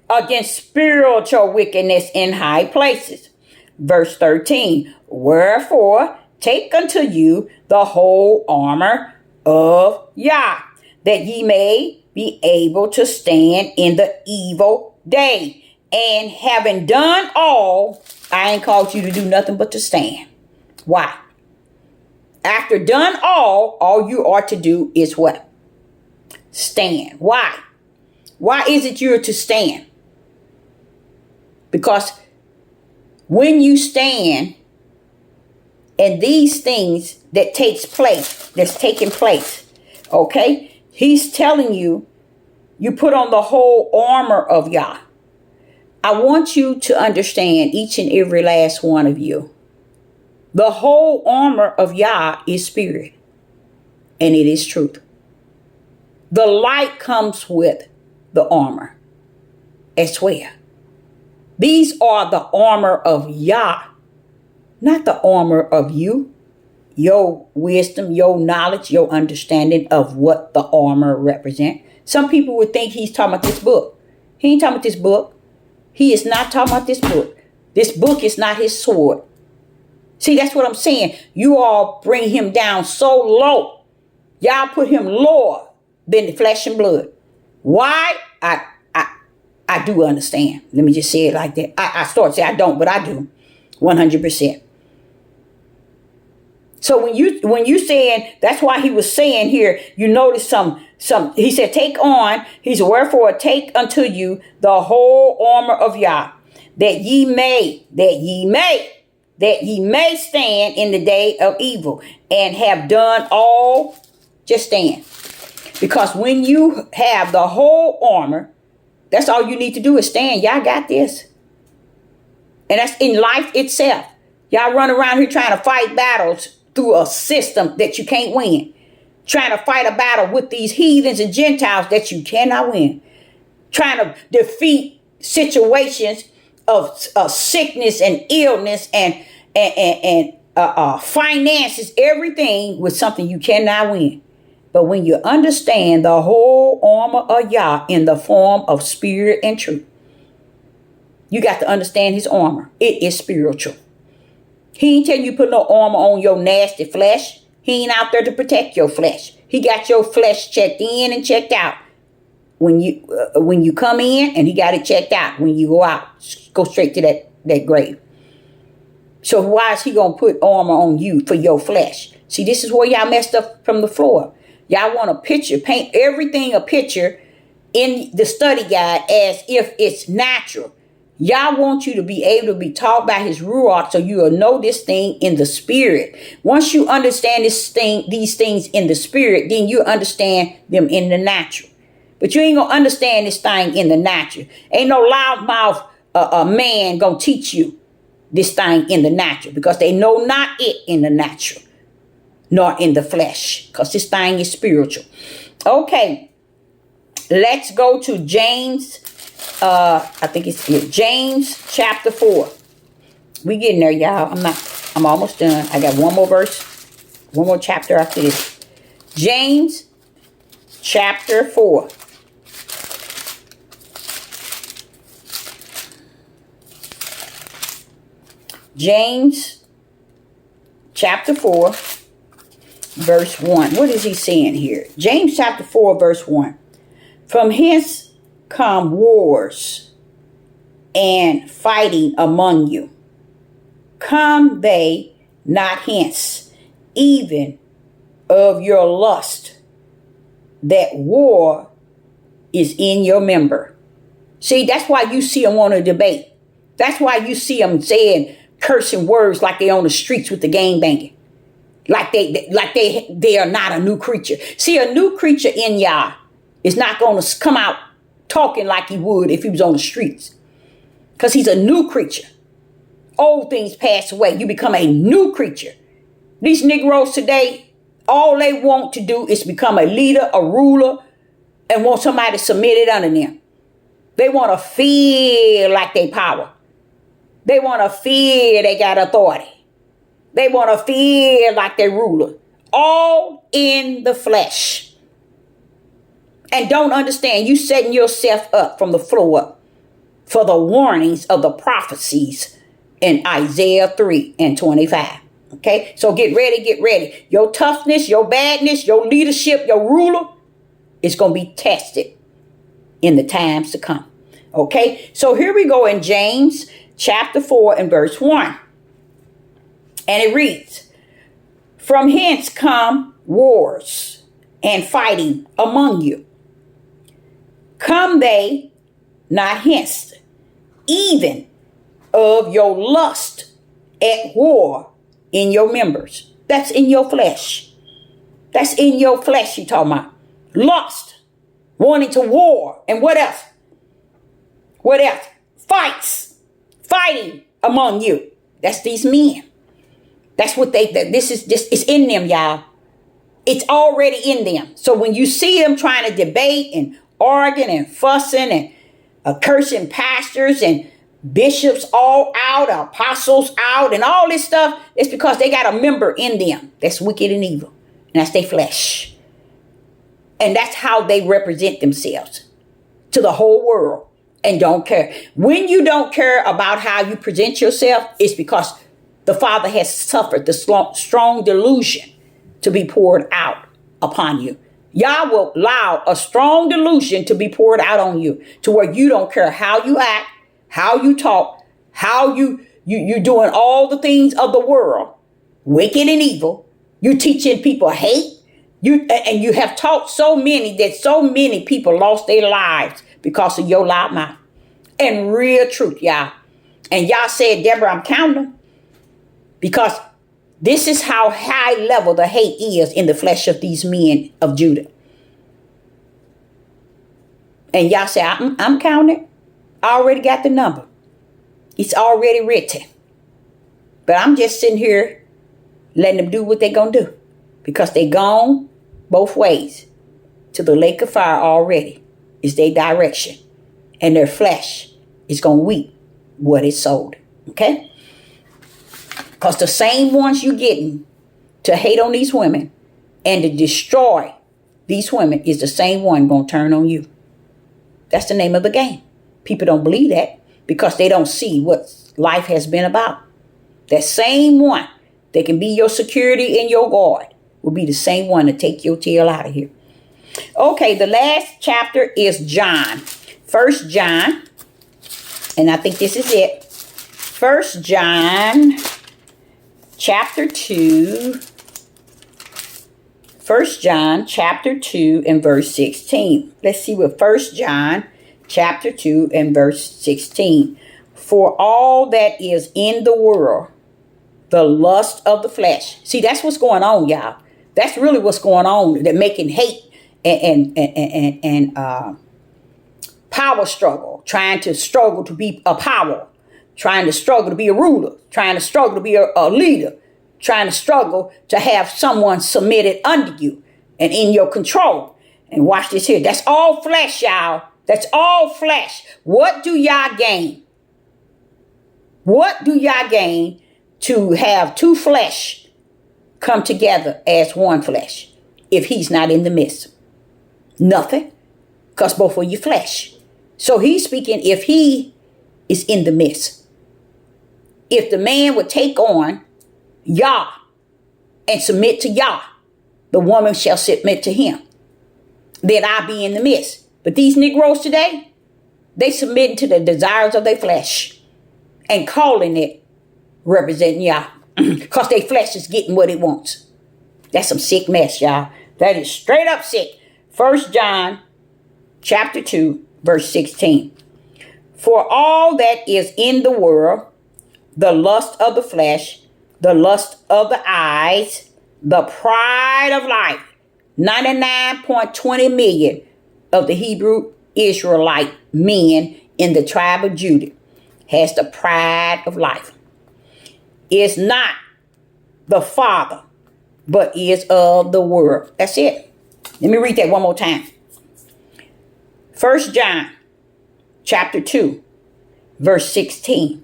against spiritual wickedness in high places. Verse 13, wherefore take unto you the whole armor of Yah, that ye may be able to stand in the evil day. And having done all, I ain't called you to do nothing but to stand. Why? After done all you are to do is what? Stand. Why? Why is it you're to stand? Because when you stand and these things that's taking place, okay, he's telling you, you put on the whole armor of Yah. I want you to understand, each and every last one of you, the whole armor of Yah is spirit, and it is truth. The light comes with the armor as well. These are the armor of Yah, not the armor of you, your wisdom, your knowledge, your understanding of what the armor represents. Some people would think he's talking about this book. He ain't talking about this book. He is not talking about this book. This book is not his sword. See, that's what I'm saying. You all bring him down so low. Y'all put him lower than the flesh and blood. Why? I do understand. Let me just say it like that. I start to say I don't, but I do. 100%. So when you saying, that's why he was saying here, you notice some, he said, take on, he said, wherefore take unto you the whole armor of Yah, that ye may stand in the day of evil, and have done all, just stand. Because when you have the whole armor, that's all you need to do is stand. Y'all got this. And that's in life itself. Y'all run around here trying to fight battles through a system that you can't win. Trying to fight a battle with these heathens and Gentiles that you cannot win. Trying to defeat situations of sickness and illness and finances, everything with something you cannot win. But when you understand the whole armor of Yah in the form of spirit and truth, you got to understand his armor. It is spiritual. He ain't telling you put no armor on your nasty flesh. He ain't out there to protect your flesh. He got your flesh checked in and checked out. when you come in, and he got it checked out. When you go out, go straight to that grave. So why is he going to put armor on you for your flesh? See, this is where y'all messed up from the floor. Y'all want a picture, paint everything a picture in the study guide as if it's natural. Y'all want you to be able to be taught by his ruach, so you will know this thing in the spirit. Once you understand these things in the spirit, then you understand them in the natural. But you ain't gonna understand this thing in the natural. Ain't no loudmouth man gonna teach you this thing in the natural, because they know not it in the natural, nor in the flesh, because this thing is spiritual. Okay, let's go to James. I think it's here. James chapter 4. We getting there, y'all. I'm almost done. I got one more verse, one more chapter after this. James chapter 4. James chapter 4, verse 1. What is he saying here? James chapter 4, verse 1. From hence come wars and fighting among you. Come they not hence, even of your lust, that war is in your member. See, that's why you see them want to debate. That's why you see them saying cursing words like they on the streets with the gang banging. Like they are not a new creature. See, a new creature in y'all is not going to come out talking like he would if he was on the streets. Because he's a new creature. Old things pass away. You become a new creature. These Negroes today, all they want to do is become a leader, a ruler, and want somebody to submit it under them. They want to feel like they power. They want to feel they got authority. They want to feel like they ruler. All in the flesh. And don't understand, you setting yourself up from the floor up for the warnings of the prophecies in Isaiah 3:25. Okay, so get ready, get ready. Your toughness, your badness, your leadership, your ruler is going to be tested in the times to come. Okay, so here we go in James chapter 4 and verse 1. And it reads, from hence come wars and fighting among you. Come they not hence, even of your lust at war in your members. That's in your flesh. That's in your flesh you talking about. Lust, wanting to war, and what else? What else? Fighting among you. That's these men. That's what this is just, it's in them, y'all. It's already in them. So when you see them trying to debate and arguing and fussing and cursing pastors and bishops all out, apostles out, and all this stuff, it's because they got a member in them that's wicked and evil. And that's their flesh. And that's how they represent themselves to the whole world and don't care. When you don't care about how you present yourself, it's because the Father has suffered the strong delusion to be poured out upon you. Y'all will allow a strong delusion to be poured out on you to where you don't care how you act, how you talk, how you doing all the things of the world, wicked and evil. You teaching people hate. And you have taught so many that so many people lost their lives because of your loud mouth. And real truth, y'all. And y'all said, Deborah, I'm counting them. Because this is how high level the hate is in the flesh of these men of Judah. And y'all say, I'm counting. I already got the number. It's already written. But I'm just sitting here letting them do what they're going to do. Because they gone both ways to the lake of fire already. Is their direction. And their flesh is going to weep what is sold. Okay? Because the same ones you getting to hate on these women and to destroy these women is the same one going to turn on you. That's the name of the game. People don't believe that because they don't see what life has been about. That same one that can be your security and your guard will be the same one to take your tail out of here. Okay, the last chapter is John. First John, and I think this is it. First John chapter 2. First John chapter 2 and verse 16. Let's see what First John chapter 2 and verse 16. For all that is in the world, the lust of the flesh. See, that's what's going on, y'all. That's really what's going on. They're making hate and power struggle, trying to struggle to be a power, trying to struggle to be a ruler, trying to struggle to be a leader, trying to struggle to have someone submitted under you and in your control. And watch this here. That's all flesh, y'all. That's all flesh. What do y'all gain? What do y'all gain to have two flesh come together as one flesh if he's not in the midst? Nothing, because both of you flesh. So he's speaking if he is in the midst. If the man would take on Yah and submit to Yah, the woman shall submit to him. Then I be in the midst. But these Negroes today, they submitting to the desires of their flesh and calling it representing Yah because their flesh is getting what it wants. That's some sick mess, y'all. That is straight up sick. First John chapter 2, verse 16. For all that is in the world, the lust of the flesh, the lust of the eyes, the pride of life. 99.20 million of the Hebrew Israelite men in the tribe of Judah has the pride of life. Is not the Father, but is of the world. That's it. Let me read that one more time. First John chapter 2, verse 16.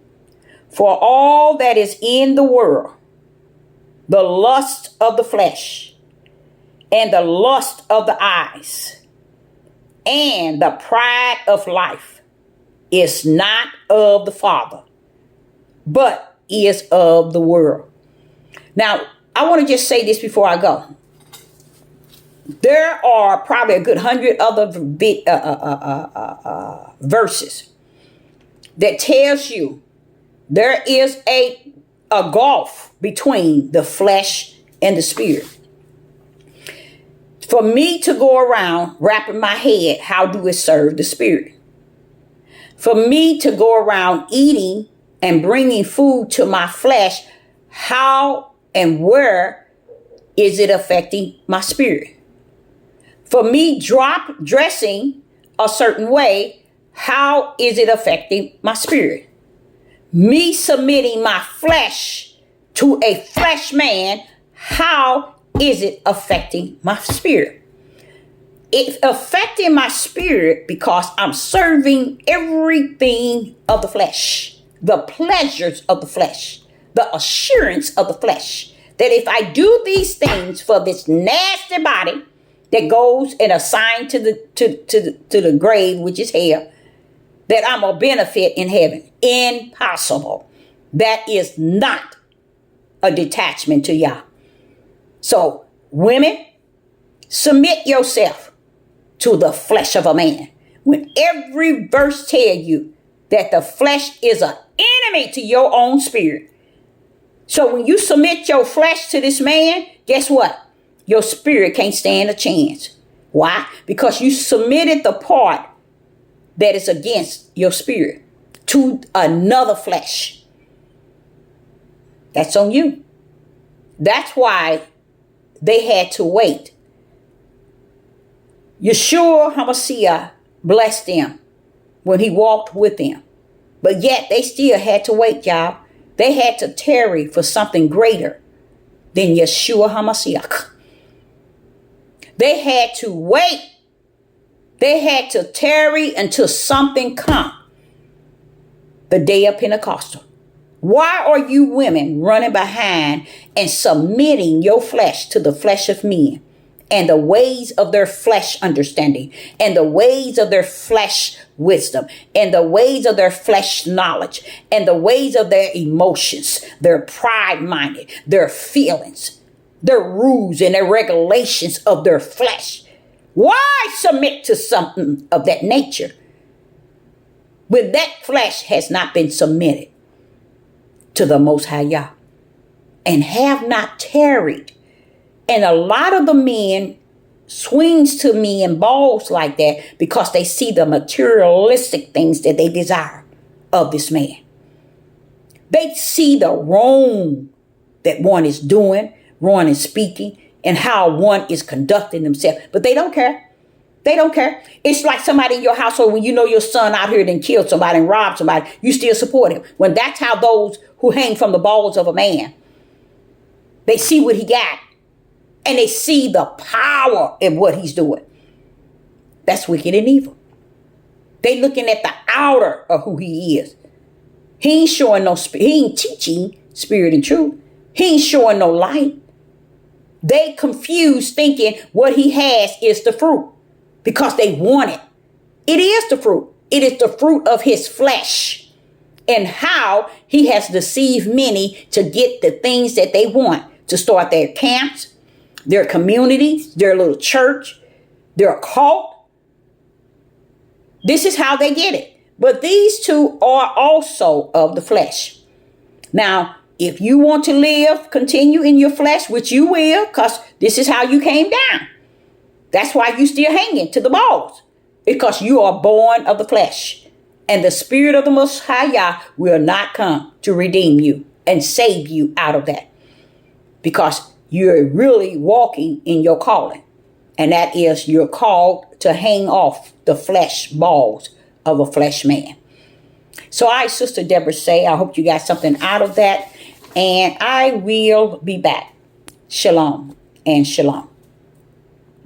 For all that is in the world, the lust of the flesh, and the lust of the eyes, and the pride of life, is not of the Father, but is of the world. Now, I want to just say this before I go. There are probably a good 100 other verses that tells you there is a gulf between the flesh and the spirit. For me to go around wrapping my head, how do it serve the spirit? For me to go around eating and bringing food to my flesh, how and where is it affecting my spirit? For me dressing a certain way, how is it affecting my spirit? Me submitting my flesh to a flesh man, how is it affecting my spirit? It's affecting my spirit because I'm serving everything of the flesh, the pleasures of the flesh, the assurance of the flesh. That if I do these things for this nasty body that goes and assigned to the grave, which is hell, that I'm a benefit in heaven. Impossible. That is not a detachment to Yah. So, women, submit yourself to the flesh of a man. When every verse tell you that the flesh is an enemy to your own spirit. So when you submit your flesh to this man, guess what? Your spirit can't stand a chance. Why? Because you submitted the part that is against your spirit to another flesh. That's on you. That's why they had to wait. Yeshua HaMashiach blessed them when he walked with them. But yet they still had to wait, y'all. They had to tarry for something greater than Yeshua HaMashiach. They had to wait. They had to tarry until something come. The day of Pentecostal. Why are you women running behind and submitting your flesh to the flesh of men and the ways of their flesh understanding and the ways of their flesh wisdom and the ways of their flesh knowledge and the ways of their emotions, their pride-minded, their feelings, their rules and their regulations of their flesh? Why submit to something of that nature when that flesh has not been submitted to the Most High Yah and have not tarried? And a lot of the men swings to me and balls like that because they see the materialistic things that they desire of this man. They see the wrong that one is doing, one is speaking, and how one is conducting themselves. But they don't care. They don't care. It's like somebody in your household when you know your son out here done killed somebody and robbed somebody, you still support him. When that's how those who hang from the balls of a man, they see what he got and they see the power in what he's doing. That's wicked and evil. They looking at the outer of who he is. He ain't showing no spirit. He ain't teaching spirit and truth. He ain't showing no light. They confused thinking what he has is the fruit because they want it. It is the fruit. It is the fruit of his flesh and how he has deceived many to get the things that they want, to start their camps, their communities, their little church, their cult. This is how they get it. But these two are also of the flesh. Now, if you want to live, continue in your flesh, which you will, because this is how you came down. That's why you still hanging to the balls, because you are born of the flesh. And the Spirit of the Most High Yah will not come to redeem you and save you out of that, because you're really walking in your calling. And that is, you're called to hang off the flesh balls of a flesh man. So Sister Deborah say, I hope you got something out of that. And I will be back. Shalom and shalom.